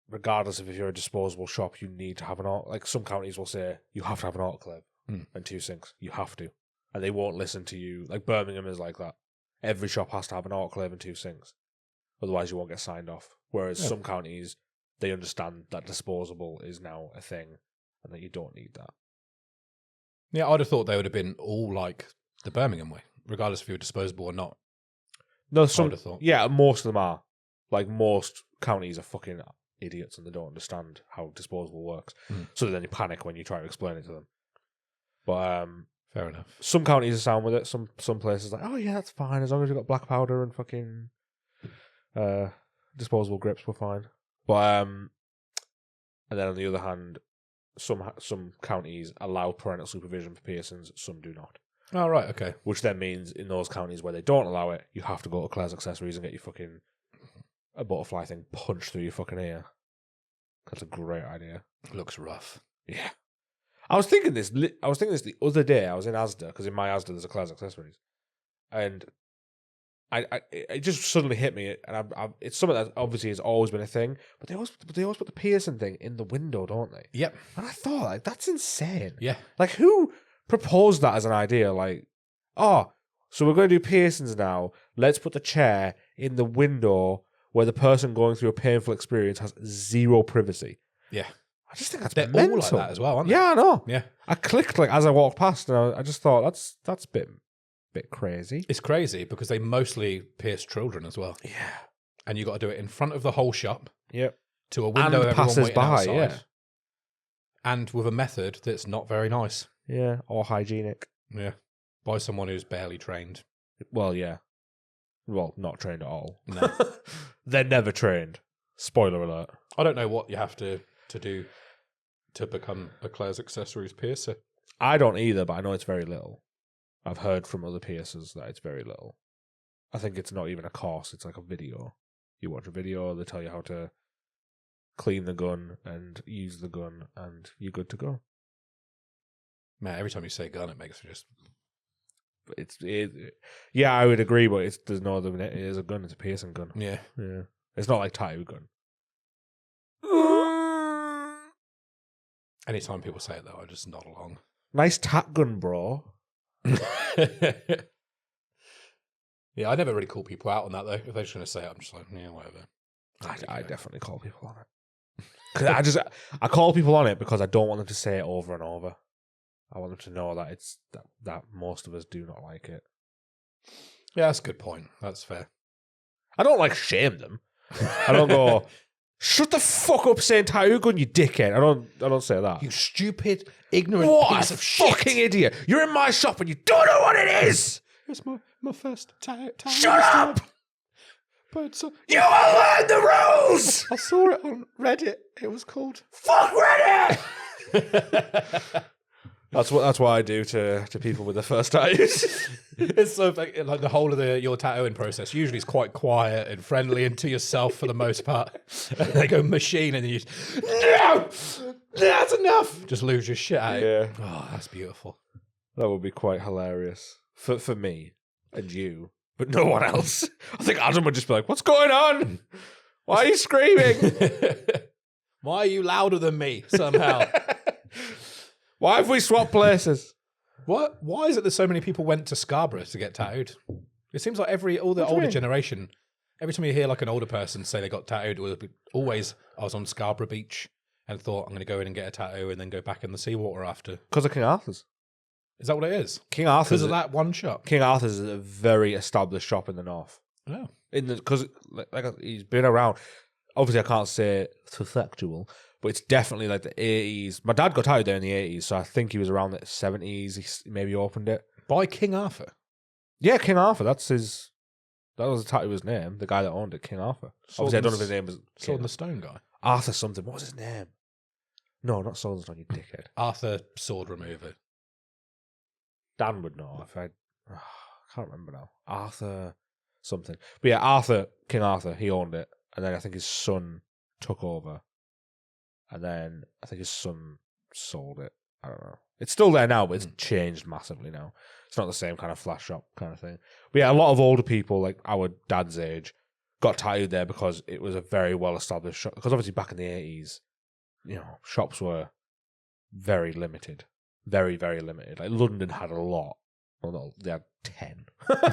regardless of if you're a disposable shop, you need to have some counties will say you have to have an autoclave and 2 sinks. You have to. And they won't listen to you. Like Birmingham is like that. Every shop has to have an autoclave and 2 sinks. Otherwise you won't get signed off. Whereas some counties, they understand that disposable is now a thing and that you don't need that. Yeah, I'd have thought they would have been all like the Birmingham way, regardless if you were disposable or not. No, I would have thought. Yeah, most of them are. Like most counties are fucking idiots and they don't understand how disposable works. So then they panic when you try to explain it to them. But fair enough. Some counties are sound with it. Some places are like, oh yeah, that's fine as long as you've got black powder and fucking disposable grips, we're fine. But and then on the other hand, some counties allow parental supervision for piercings. Some do not. Oh right, okay. Which then means in those counties where they don't allow it, you have to go to Claire's Accessories and get your fucking a butterfly thing punched through your fucking ear. That's a great idea. Looks rough. Yeah. I was thinking this the other day. I was in Asda, because in my Asda there's a Claire's Accessories. And it just suddenly hit me, and it's something that obviously has always been a thing, but they always put the piercing thing in the window, don't they? Yep. And I thought, like, that's insane. Yeah. Like, who proposed that as an idea? Like, oh, so we're going to do piercings now. Let's put the chair in the window where the person going through a painful experience has zero privacy. Yeah. I just think that's They're mental. all like that as well, aren't they? Yeah, I know. Yeah. I clicked like as I walked past, and I just thought that's a bit crazy. It's crazy because they mostly pierce children as well. Yeah. And you got to do it in front of the whole shop. Yep. To a window And everyone passers waiting by, outside. yeah. And with a method that's not very nice. Yeah, or hygienic. Yeah. By someone who's barely trained. Well, yeah. Well, not trained at all. No. They're never trained. Spoiler alert. I don't know what you have to do to become a Claire's Accessories piercer. I don't either, but I know it's very little. I've heard from other piercers that it's very little. I think it's not even a course, it's like a video. You watch a video, they tell you how to clean the gun and use the gun, and you're good to go. Man, every time you say gun, it makes me just... Yeah, I would agree, but there's no other... It is a gun, it's a piercing gun. Yeah. Yeah. It's not like tattoo gun. Anytime people say it, though, I just nod along. Nice tat gun, bro. Yeah, I never really call people out on that, though. If they're just going to say it, I'm just like, yeah, whatever. I definitely call people on it. Because I call people on it because I don't want them to say it over and over. I want them to know that it's that most of us do not like it. Yeah, that's a good point. That's fair. I don't like shame them. I don't go, shut the fuck up saying tattoo gun, you dickhead. I don't say that. You stupid, ignorant piece of shit. Fucking idiot. You're in my shop and you don't know what it is. It's my first tattoo. Shut up. But you will learn the rules. I saw it on Reddit. It was called Fuck Reddit. That's what I do to people with their first tattoos. It's so like the whole of your tattooing process usually is quite quiet and friendly and to yourself for the most part. And they go machine and then you just, no, that's enough. Just lose your shit out. Yeah. Oh, that's beautiful. That would be quite hilarious. for me and you, but no one else. I think Adam would just be like, "What's going on? Why are you screaming? Why are you louder than me somehow? Why have we swapped places?" What? Why is it that so many people went to Scarborough to get tattooed? It seems like all the older generation, every time you hear like an older person say they got tattooed, it would be always, I was on Scarborough Beach and thought I'm going to go in and get a tattoo and then go back in the seawater after. Because of King Arthur's. Is that what it is? King Arthur's. Because of that one shop? King Arthur's is a very established shop in the north. Oh. Because he's been around. Obviously, I can't say it's factual, but it's definitely like the 80s. My dad got tattooed there in the 80s, so I think he was around the 70s. He maybe opened it. By King Arthur? Yeah, King Arthur. That was the tattooer's name. The guy that owned it, King Arthur. Obviously, I don't know if his name was Sword and the Stone guy. Arthur something. What was his name? No, not Sword and Stone, you dickhead. Arthur Sword Remover. Dan would know if I can't remember now. Arthur something. But yeah, King Arthur, he owned it. And then I think his son took over. And then I think his son sold it. I don't know. It's still there now, but it's changed massively now. It's not the same kind of flash shop kind of thing. But yeah, a lot of older people, like our dad's age, got tattooed there because it was a very well-established shop. Because obviously back in the 80s, shops were very limited. Very, very limited. Like London had a lot. Well, no, they had 10.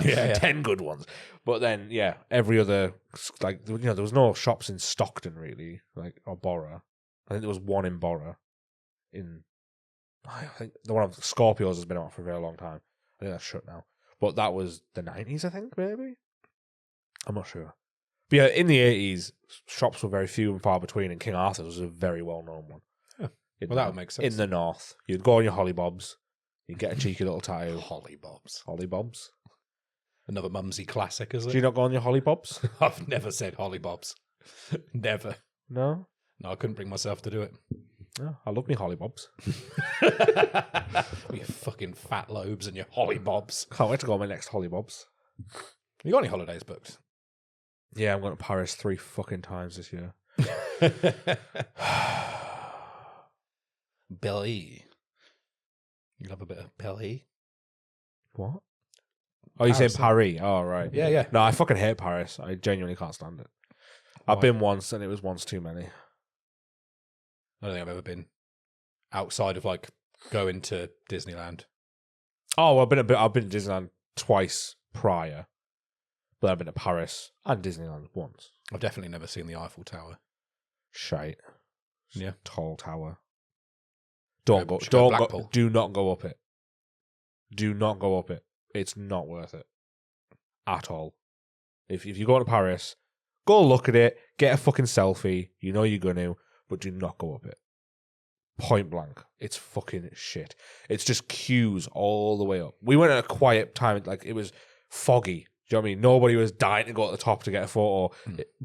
Yeah. 10 good ones. But then, yeah, every other, like, there was no shops in Stockton, really, like, or Borough. I think there was one in Borough. I think the one of Scorpios has been out for a very long time. I think that's shut now. But that was the 90s, I think, maybe? I'm not sure. But yeah, in the 80s, shops were very few and far between, and King Arthur's was a very well-known one. Yeah. Well, that would make sense. In the north. You'd go on your hollybobs. You'd get a cheeky little tattoo. Hollybobs. Hollybobs. Another mumsy classic, is it? Do you not go on your hollybobs? I've never said hollybobs. Never. No? No, I couldn't bring myself to do it. Oh, I love me hollybobs. You fucking fat lobes and your hollybobs. Can't wait to go on my next hollybobs. You got any holidays booked? Yeah, I'm going to Paris 3 fucking times this year. Belly. You love a bit of Belly? What? Oh, you're saying Paris? Oh, right. Yeah. No, I fucking hate Paris. I genuinely can't stand it. I've been once, and it was once too many. I don't think I've ever been outside of like going to Disneyland. Oh, I've been to Disneyland twice prior, but I've been to Paris and Disneyland once. I've definitely never seen the Eiffel Tower. Shite. Yeah. Tall tower. Do not go up it. Do not go up it. It's not worth it. At all. If you go to Paris, go look at it, get a fucking selfie, you know you're going to, but do not go up it. Point blank. It's fucking shit. It's just queues all the way up. We went at a quiet time, like it was foggy. Do you know what I mean? Nobody was dying to go to the top to get a photo.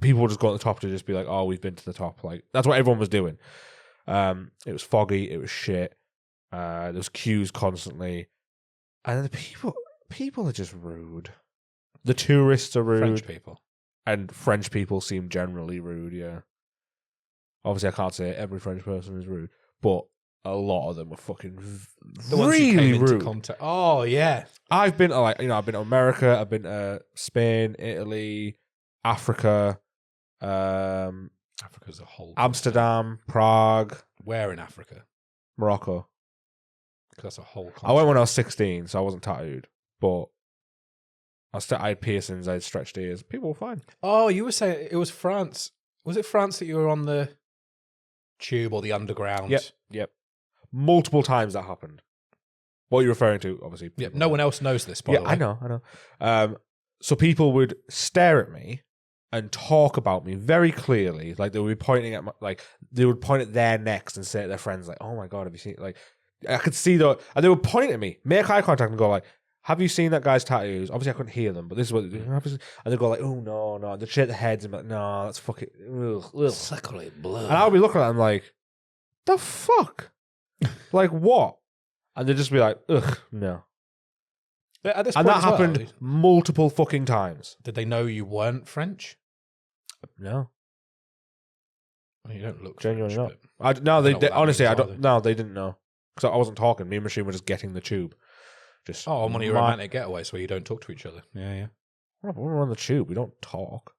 People would just go to the top to just be like, oh, we've been to the top. Like that's what everyone was doing. It was foggy. It was shit. There was queues constantly, and the people are just rude. The tourists are rude. French people. And French people seem generally rude. Yeah. Obviously, I can't say every French person is rude, but a lot of them were fucking really rude. Oh yeah. I've been to I've been to America. I've been to Spain, Italy, Africa. Africa's a whole Amsterdam, Prague. Where in Africa? Morocco. Because that's a whole continent. I went when I was 16, so I wasn't tattooed. But I had piercings, I had stretched ears. People were fine. Oh, you were saying it was France. Was it France that you were on the tube or the underground? Yep. Multiple times that happened. What are you referring to, obviously? Yeah, no one else knows this, by the way. I know. So people would stare at me and talk about me very clearly. Like they would be pointing at they would point at their necks and say to their friends, like, oh my God, have you seen, like, I could see and they would point at me, make eye contact and go like, have you seen that guy's tattoos? Obviously I couldn't hear them, but this is what they do. And they'd go like, oh no. And they'd shake their heads and be like, no, that's fucking, ugh. Sacred blood. And I would be looking at them like, the fuck? Like what? And they'd just be like, ugh, no. But at this and point that happened multiple fucking times. Did they know you weren't French? No. Well, you don't look genuinely French, not. They honestly, I don't. No, they didn't know because I wasn't talking. Me and Machine were just getting the tube. Just on one of your romantic getaways where you don't talk to each other. Yeah. When we're on the tube, we don't talk.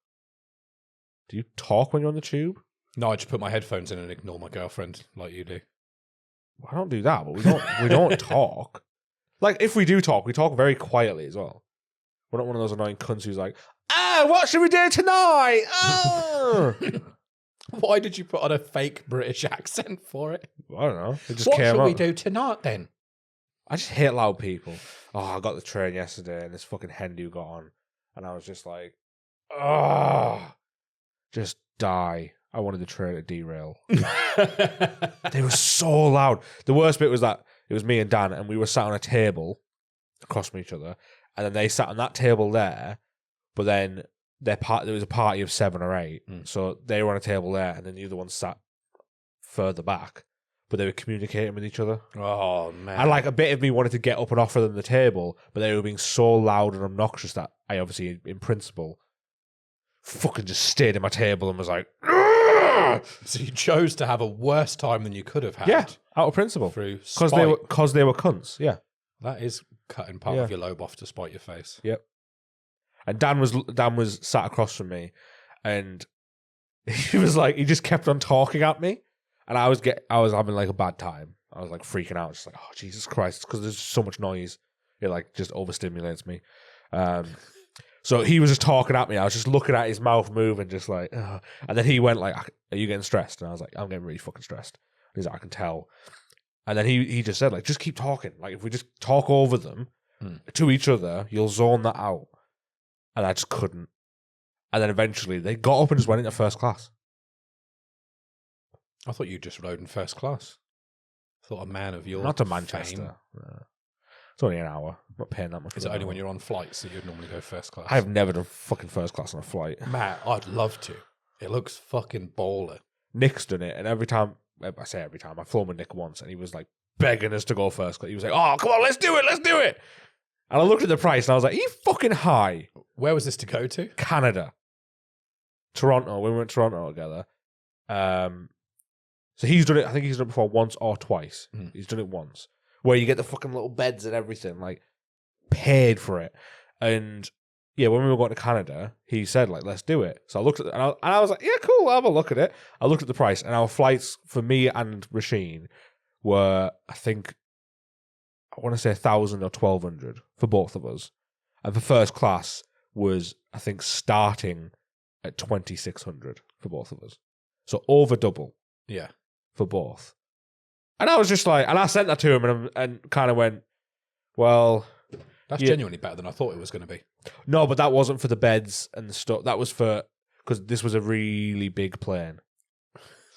Do you talk when you're on the tube? No, I just put my headphones in and ignore my girlfriend like you do. I don't do that, but we don't talk. Like, if we do talk, we talk very quietly as well. We're not one of those annoying cunts who's like, what should we do tonight? Why did you put on a fake British accent for it? I don't know. It just What came should we out. do tonight then? I just hate loud people. Oh, I got the train yesterday and this fucking Hindu got on. And I was just like, just die. I wanted the train to derail. They were so loud. The worst bit was that it was me and Dan, and we were sat on a table across from each other, and then they sat on that table there, but then there was a party of 7 or 8, so they were on a table there, and then the other one sat further back, but they were communicating with each other. Oh, man. And like a bit of me wanted to get up and offer them the table, but they were being so loud and obnoxious that I obviously, in principle, fucking just stayed at my table and was like, "Ugh!" So you chose to have a worse time than you could have had. Yeah, out of principle. Through Because spite. they were cunts, yeah. That is cutting part of your lobe off to spite your face. Yep. And Dan was sat across from me, and he was like, he just kept on talking at me, and I was having like a bad time. I was like freaking out, just like, oh Jesus Christ, because there's so much noise, it like just overstimulates me. So he was just talking at me. I was just looking at his mouth moving, just like, ugh. And then he went like, "Are you getting stressed?" And I was like, "I'm getting really fucking stressed." And he's like, "I can tell." And then he just said like, "Just keep talking. Like if we just talk over them to each other, you'll zone that out." And I just couldn't. And then eventually they got up and just went into first class. I thought you just rode in first class. I thought a man of your Not to Manchester. fame. It's only an hour. I'm not paying that much. Is it only when you're on flights that you'd normally go first class? I've never done fucking first class on a flight. Matt, I'd love to. It looks fucking baller. Nick's done it, and every time, I say every time, I've flown with Nick once, and he was like begging us to go first class. He was like, "Oh, come on, let's do it. And I looked at the price, and I was like, "Are you fucking high?" Where was this to go to? Canada. Toronto. We went to Toronto together. So he's done it, I think he's done it before once or twice. He's done it once. Where you get the fucking little beds and everything, like, paid for it. And, yeah, when we were going to Canada, he said, like, let's do it. So I looked at it, and I was like, yeah, cool, I'll have a look at it. I looked at the price, and our flights for me and Rasheen were, I think, I want to say 1,000 or 1,200 for both of us. And for first class was, I think, starting at 2,600 for both of us. So over double. Yeah. For both. And I was just like, and I sent that to him and kind of went, well. That's genuinely better than I thought it was going to be. No, but that wasn't for the beds and the stuff. That was for, because this was a really big plane.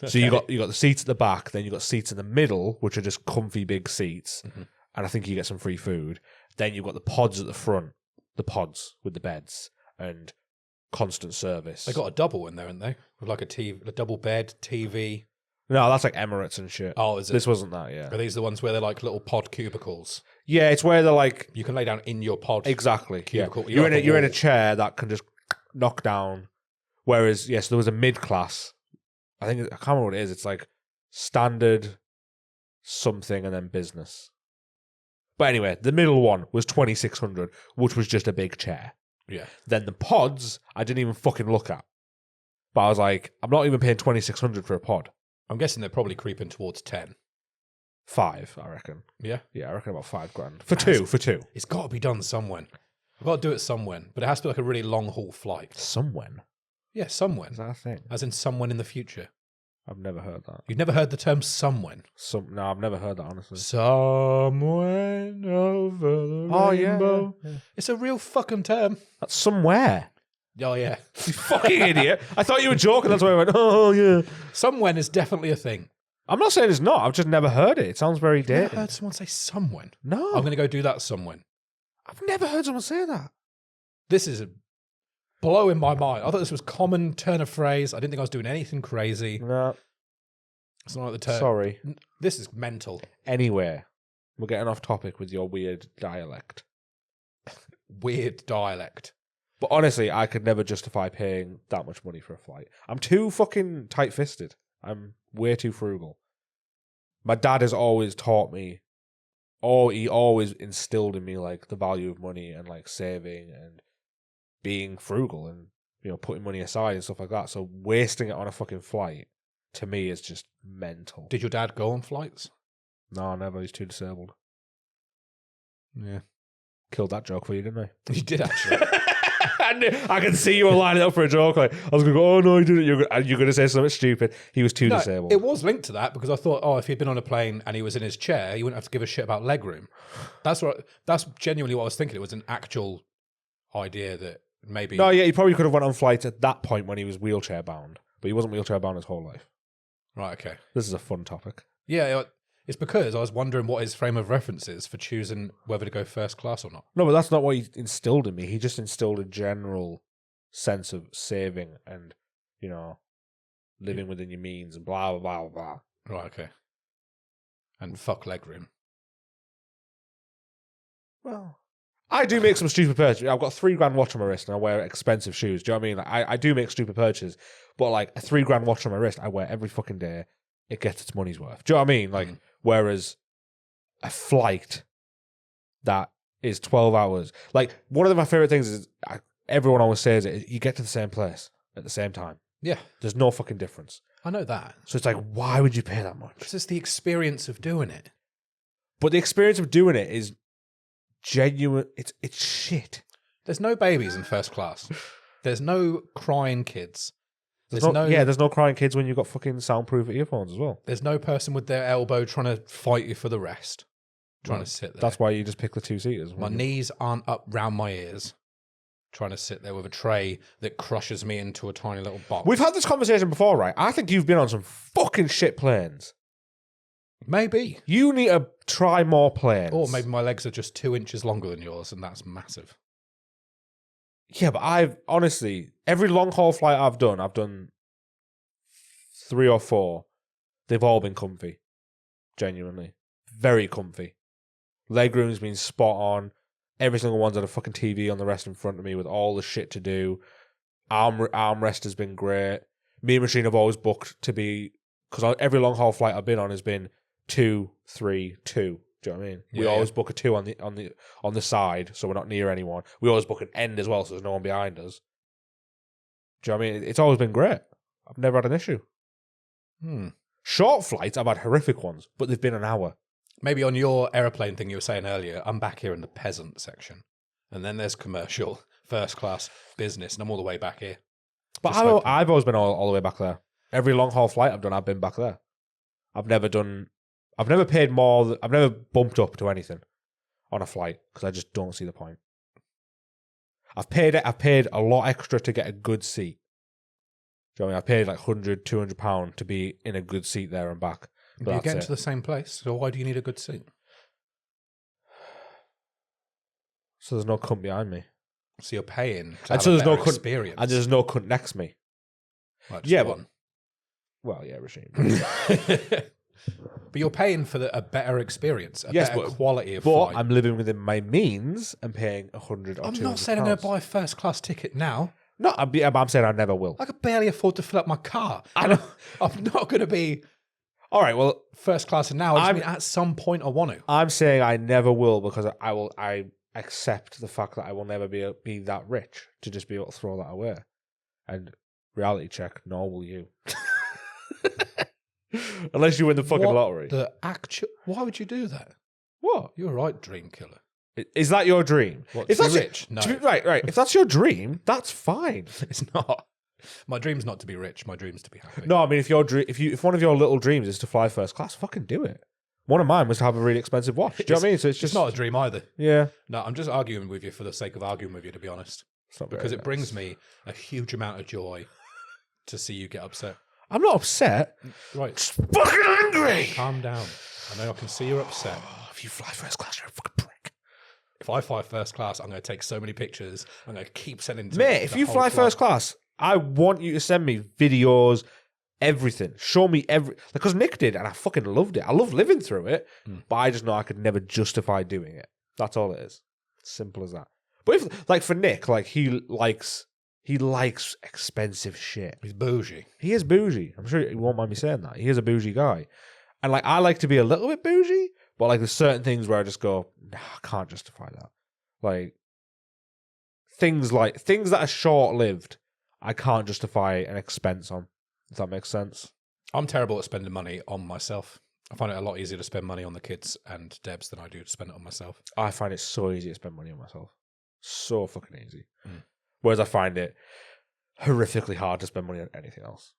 Okay. So you got the seats at the back, then you got seats in the middle, which are just comfy big seats. Mm-hmm. And I think you get some free food. Then you've got the pods at the front, the pods with the beds and constant service. They got a double in there, haven't they? With like a double bed, TV. No, that's like Emirates and shit. Oh, is it? This wasn't that, yeah. Are these the ones where they're like little pod cubicles? Yeah, it's where they're like... You can lay down in your pod. Exactly, cubicle. Yeah. You're in a chair that can just knock down. Whereas, yes, there was a mid-class. I can't remember what it is. It's like standard something and then business. But anyway, the middle one was 2,600, which was just a big chair. Yeah. Then the pods, I didn't even fucking look at. But I was like, I'm not even paying 2,600 for a pod. I'm guessing they're probably creeping towards 10. 5, I reckon. Yeah? Yeah, I reckon about $5,000. For two. It's got to be done somewhere. I've got to do it somewhere. But it has to be like a really long haul flight. Somewhere? Yeah, somewhere. Is that a thing? As in someone in the future. I've never heard that. You've never heard the term someone? No, I've never heard that, honestly. Somewhere over the rainbow. Yeah. It's a real fucking term. That's somewhere. Oh, yeah. You fucking idiot. I thought you were joking. That's why I went, oh, yeah. Somewhere is definitely a thing. I'm not saying it's not. I've just never heard it. It sounds very dated. I've heard someone say someone. No. I'm going to go do that someone. I've never heard someone say that. This is blowing my mind. I thought this was common turn of phrase. I didn't think I was doing anything crazy. No. It's not like the term. Sorry. This is mental. Anyway, we're getting off topic with your weird dialect. Weird dialect. But honestly, I could never justify paying that much money for a flight. I'm too fucking tight-fisted. I'm way too frugal. My dad has always taught me he always instilled in me like the value of money and like saving and being frugal and putting money aside and stuff like that. So wasting it on a fucking flight to me is just mental. Did your dad go on flights? No, never. He's too disabled. Yeah. Killed that joke for you, didn't I? You did actually. I can see you were lining up for a joke. Like I was going to go, oh no, he didn't. You're going to say something stupid. He was too disabled. It was linked to that because I thought, if he'd been on a plane and he was in his chair, he wouldn't have to give a shit about legroom. That's genuinely what I was thinking. It was an actual idea that maybe. No, yeah, he probably could have went on flights at that point when he was wheelchair bound, but he wasn't wheelchair bound his whole life. Right. Okay. This is a fun topic. Yeah. It's because I was wondering what his frame of reference is for choosing whether to go first class or not. No, but that's not what he instilled in me. He just instilled a general sense of saving and, living within your means and blah, blah, blah, blah. Right, okay. And fuck legroom. Well, I do make some stupid purchases. I've got a $3,000 watch on my wrist and I wear expensive shoes. Do you know what I mean? Like, I do make stupid purchases, but like a $3,000 watch on my wrist, I wear every fucking day. It gets its money's worth. Do you know what I mean? Like, whereas a flight that is 12 hours, like one of my favorite things is everyone always says it, you get to the same place at the same time. Yeah. There's no fucking difference. I know that. So it's like, why would you pay that much? It's just the experience of doing it. But the experience of doing it is genuine. It's shit. There's no babies in first class. There's no crying kids. There's no crying kids when you've got fucking soundproof earphones as well. There's no person with their elbow trying to fight you for the rest. Trying to sit there. That's why you just pick the two-seaters. My knees aren't up round my ears. Trying to sit there with a tray that crushes me into a tiny little box. We've had this conversation before, right? I think you've been on some fucking shit planes. Maybe. You need to try more planes. Or maybe my legs are just 2 inches longer than yours, and that's massive. Yeah, but I've honestly, every long haul flight I've done 3 or 4. They've all been comfy. Genuinely. Very comfy. Legroom's been spot on. Every single one's had a fucking TV on the rest in front of me with all the shit to do. Armrest has been great. Me and Machine have always booked to be, because every long haul flight I've been on has been 2, 3, 2. Do you know what I mean? We always book a 2 on the side, so we're not near anyone. We always book an end as well, so there's no one behind us. Do you know what I mean? It's always been great. I've never had an issue. Short flights, I've had horrific ones, but they've been an hour. Maybe on your aeroplane thing you were saying earlier, I'm back here in the peasant section. And then there's commercial, first class, business, and I'm all the way back here. But I've always been all the way back there. Every long haul flight I've done, I've been back there. I've never paid more, I've never bumped up to anything on a flight because I just don't see the point. I've paid a lot extra to get a good seat. Do you know what I mean? I paid like £100, £200 to be in a good seat there and back. But you're getting to the same place, so why do you need a good seat? So there's no cunt behind me. So you're paying to and have so a there's no better experience. And there's no cunt next to me. One. Well, yeah, regime. But you're paying for a better experience, better quality of flight. But I'm living within my means and paying $100 or $200. I'm not saying I'm going to buy a first class ticket now. No, I'm saying I never will. I could barely afford to fill up my car. I'm not going to be... All right, well, first class now. I mean, at some point I want to. I'm saying I never will because I accept the fact that I will never be that rich to just be able to throw that away. And reality check, nor will you. Unless you win the fucking lottery. Why would you do that? What? You're a right dream killer. Is that your dream? What, to be rich? No. Right. If that's your dream, that's fine. It's not. My dream's not to be rich. My dream's to be happy. No, I mean, if one of your little dreams is to fly first class, fucking do it. One of mine was to have a really expensive watch. Do you know what I mean? So it's just not a dream either. Yeah. No, I'm just arguing with you for the sake of arguing with you, to be honest. It's not because it brings me a huge amount of joy to see you get upset. I'm not upset. Right. Just fucking angry. Calm down. I know I can see you're upset. If you fly first class, you're a fucking prick. If I fly first class, I'm going to take so many pictures. I'm going to keep sending to Mate, if you fly first class, I want you to send me videos, everything. Show me because Nick did, and I fucking loved it. I love living through it, but I just know I could never justify doing it. That's all it is. Simple as that. But if, like, for Nick, like, he likes expensive shit. He's bougie. He is bougie. I'm sure he won't mind me saying that. He is a bougie guy. And, like, I like to be a little bit bougie, But like, there's certain things where I just go, nah, I can't justify that. Like things that are short lived, I can't justify an expense on. If that makes sense. I'm terrible at spending money on myself. I find it a lot easier to spend money on the kids and Debs than I do to spend it on myself. I find it so easy to spend money on myself. So fucking easy. Whereas I find it horrifically hard to spend money on anything else.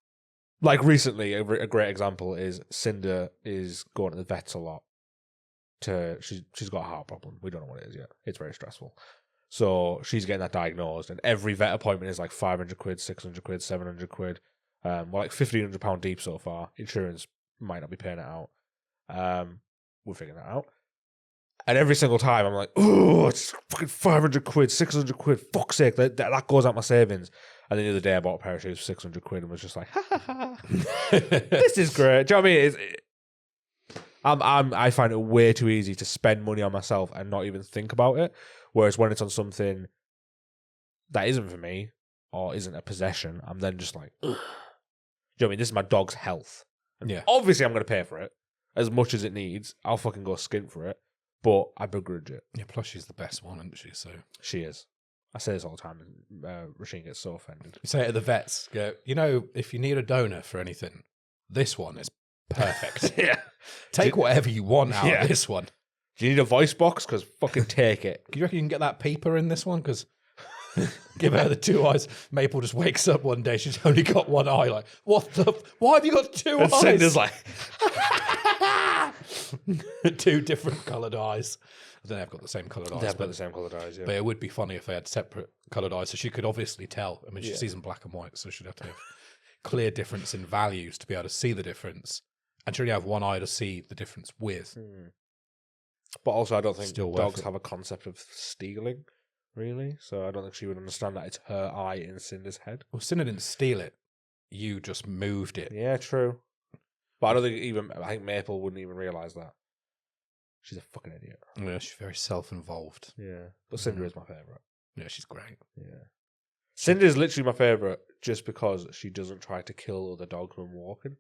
Like recently, a great example is Cinder is going to the vets a lot. She's got a heart problem. We don't know what it is yet. It's very stressful. So she's getting that diagnosed, and every vet appointment is like 500 quid, 600 quid, 700 quid. We're like £1,500 deep so far. Insurance might not be paying it out. We're figuring that out. And every single time I'm like, oh, it's fucking 500 quid, 600 quid. Fuck's sake, that goes out my savings. And then the other day I bought a pair of shoes for 600 quid and was just like, ha ha ha. This is great. Do you know what I mean? I find it way too easy to spend money on myself and not even think about it. Whereas when it's on something that isn't for me or isn't a possession, I'm then just like, ugh. Do you know what I mean? This is my dog's health. And obviously I'm going to pay for it as much as it needs. I'll fucking go skint for it. But I begrudge it. Yeah, plus she's the best one, isn't she? So she is. I say this all the time, and Rasheen gets so offended. You say it at the vets, go, you know, if you need a donor for anything, this one is perfect. Yeah. Take whatever you want out of this one. Do you need a voice box? Because fucking take it. Do you reckon you can get that peeper in this one? Because give her the two eyes. Maple just wakes up one day, she's only got one eye. Like, what the? Why have you got two eyes? Cinder's like... Two different coloured eyes. I don't know if they've got the same coloured eyes. They've got the same coloured eyes, yeah. But it would be funny if they had separate coloured eyes, so she could obviously tell. I mean, she sees them black and white, so she'd have to have clear difference in values to be able to see the difference. And she'd only have one eye to see the difference with. But also, I don't think Still dogs have a concept of stealing, really. So I don't think she would understand that it's her eye in Cinder's head. Well, Cinder didn't steal it. You just moved it. Yeah, true. But I don't think I think Maple wouldn't even realise that. She's a fucking idiot. Yeah, she's very self-involved. Yeah. But Cinder is my favourite. Yeah, she's great. Yeah. Cinder is literally my favourite just because she doesn't try to kill other dogs when walking.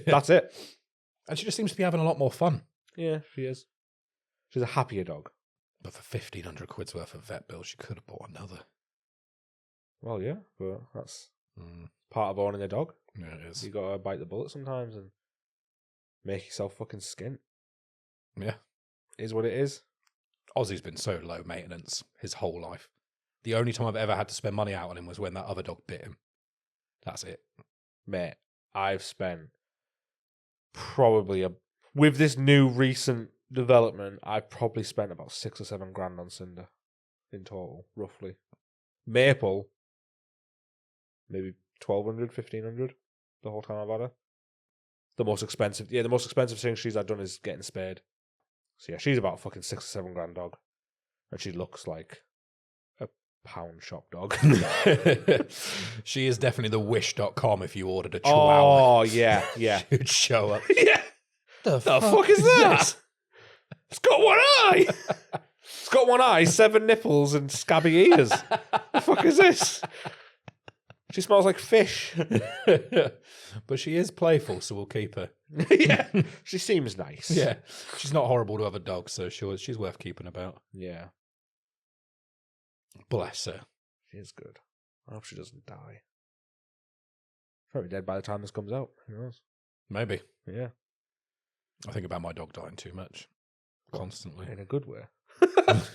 That's it. And she just seems to be having a lot more fun. Yeah, she is. She's a happier dog. But for 1,500 quid's worth of vet bills, she could have bought another. Well, yeah, but that's part of owning a dog. Yeah, it is. You got to bite the bullet sometimes and make yourself fucking skint. Yeah. Is what it is. Ozzy's been so low maintenance his whole life. The only time I've ever had to spend money out on him was when that other dog bit him. That's it. Mate, I've spent probably with this new recent development, I've probably spent about 6 or 7 grand on Cinder in total, roughly. Maple, maybe 1,200, 1,500 the whole time I've had her. The most expensive thing she's had done is getting spayed. So yeah, she's about fucking 6 or 7 grand dog. And she looks like a pound shop dog. She is definitely the wish.com if you ordered a chihuahua. Oh, yeah, yeah. She'd show up. Yeah. The fuck is that? It's got one eye. It's got one eye, 7 nipples, and scabby ears. The fuck is this? She smells like fish. But she is playful, so we'll keep her. Yeah. She seems nice. Yeah. She's not horrible to other dogs, so she's worth keeping about. Yeah. Bless her. She is good. I hope she doesn't die. Probably dead by the time this comes out. Who knows? Maybe. Yeah. I think about my dog dying too much. Constantly. In a good way.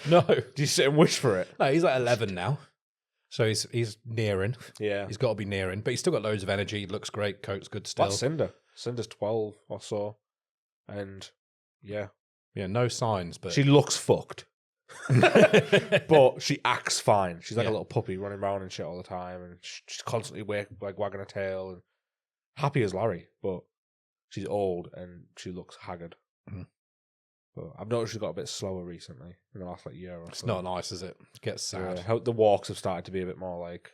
No. Do you sit and wish for it? No, he's like 11 now. So he's nearing. Yeah. He's got to be nearing. But he's still got loads of energy. Looks great. Coat's good still. That's Cinder. Cinder's 12 or so. And yeah. Yeah, no signs, but... She looks fucked. But she acts fine. She's like a little puppy running around and shit all the time. And she's constantly wagging her tail. And happy as Larry. But she's old and she looks haggard. Mm. But I've noticed she's got a bit slower recently in the last year or so. It's not nice, is it? It gets sad. Yeah, the walks have started to be a bit more like...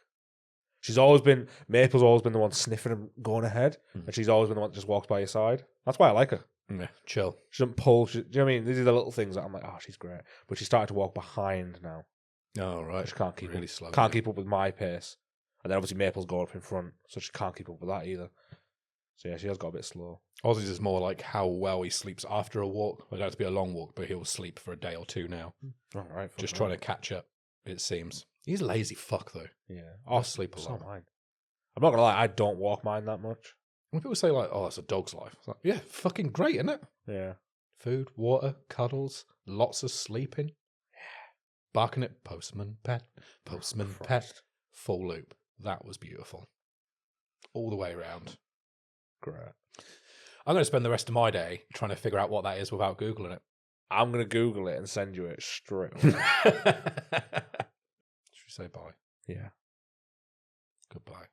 Maple's always been the one sniffing and going ahead, and she's always been the one that just walks by your side. That's why I like her. Yeah, chill. She doesn't pull. Do you know what I mean? These are the little things that I'm like, oh, she's great. But she's started to walk behind now. Oh, right. She can't keep really up. slow. Can't keep up with my pace. And then obviously Maple's going up in front, so she can't keep up with that either. So yeah, she has got a bit slow. Ozzy's is more like how well he sleeps after a walk. It don't have to be a long walk, but he'll sleep for a day or two now. All right, Just trying to catch up, it seems. He's a lazy fuck, though. Yeah, I'll sleep a so lot. mine. I'm not gonna lie, I don't walk mine that much. When people say, like, oh, it's a dog's life. It's like, yeah, fucking great, isn't it? Yeah. Food, water, cuddles, lots of sleeping. Barking at postman pet, postman pet. Full loop. That was beautiful. All the way around. Great. I'm going to spend the rest of my day trying to figure out what that is without Googling it. I'm going to Google it and send you it straight away. Should we say bye? Yeah. Goodbye.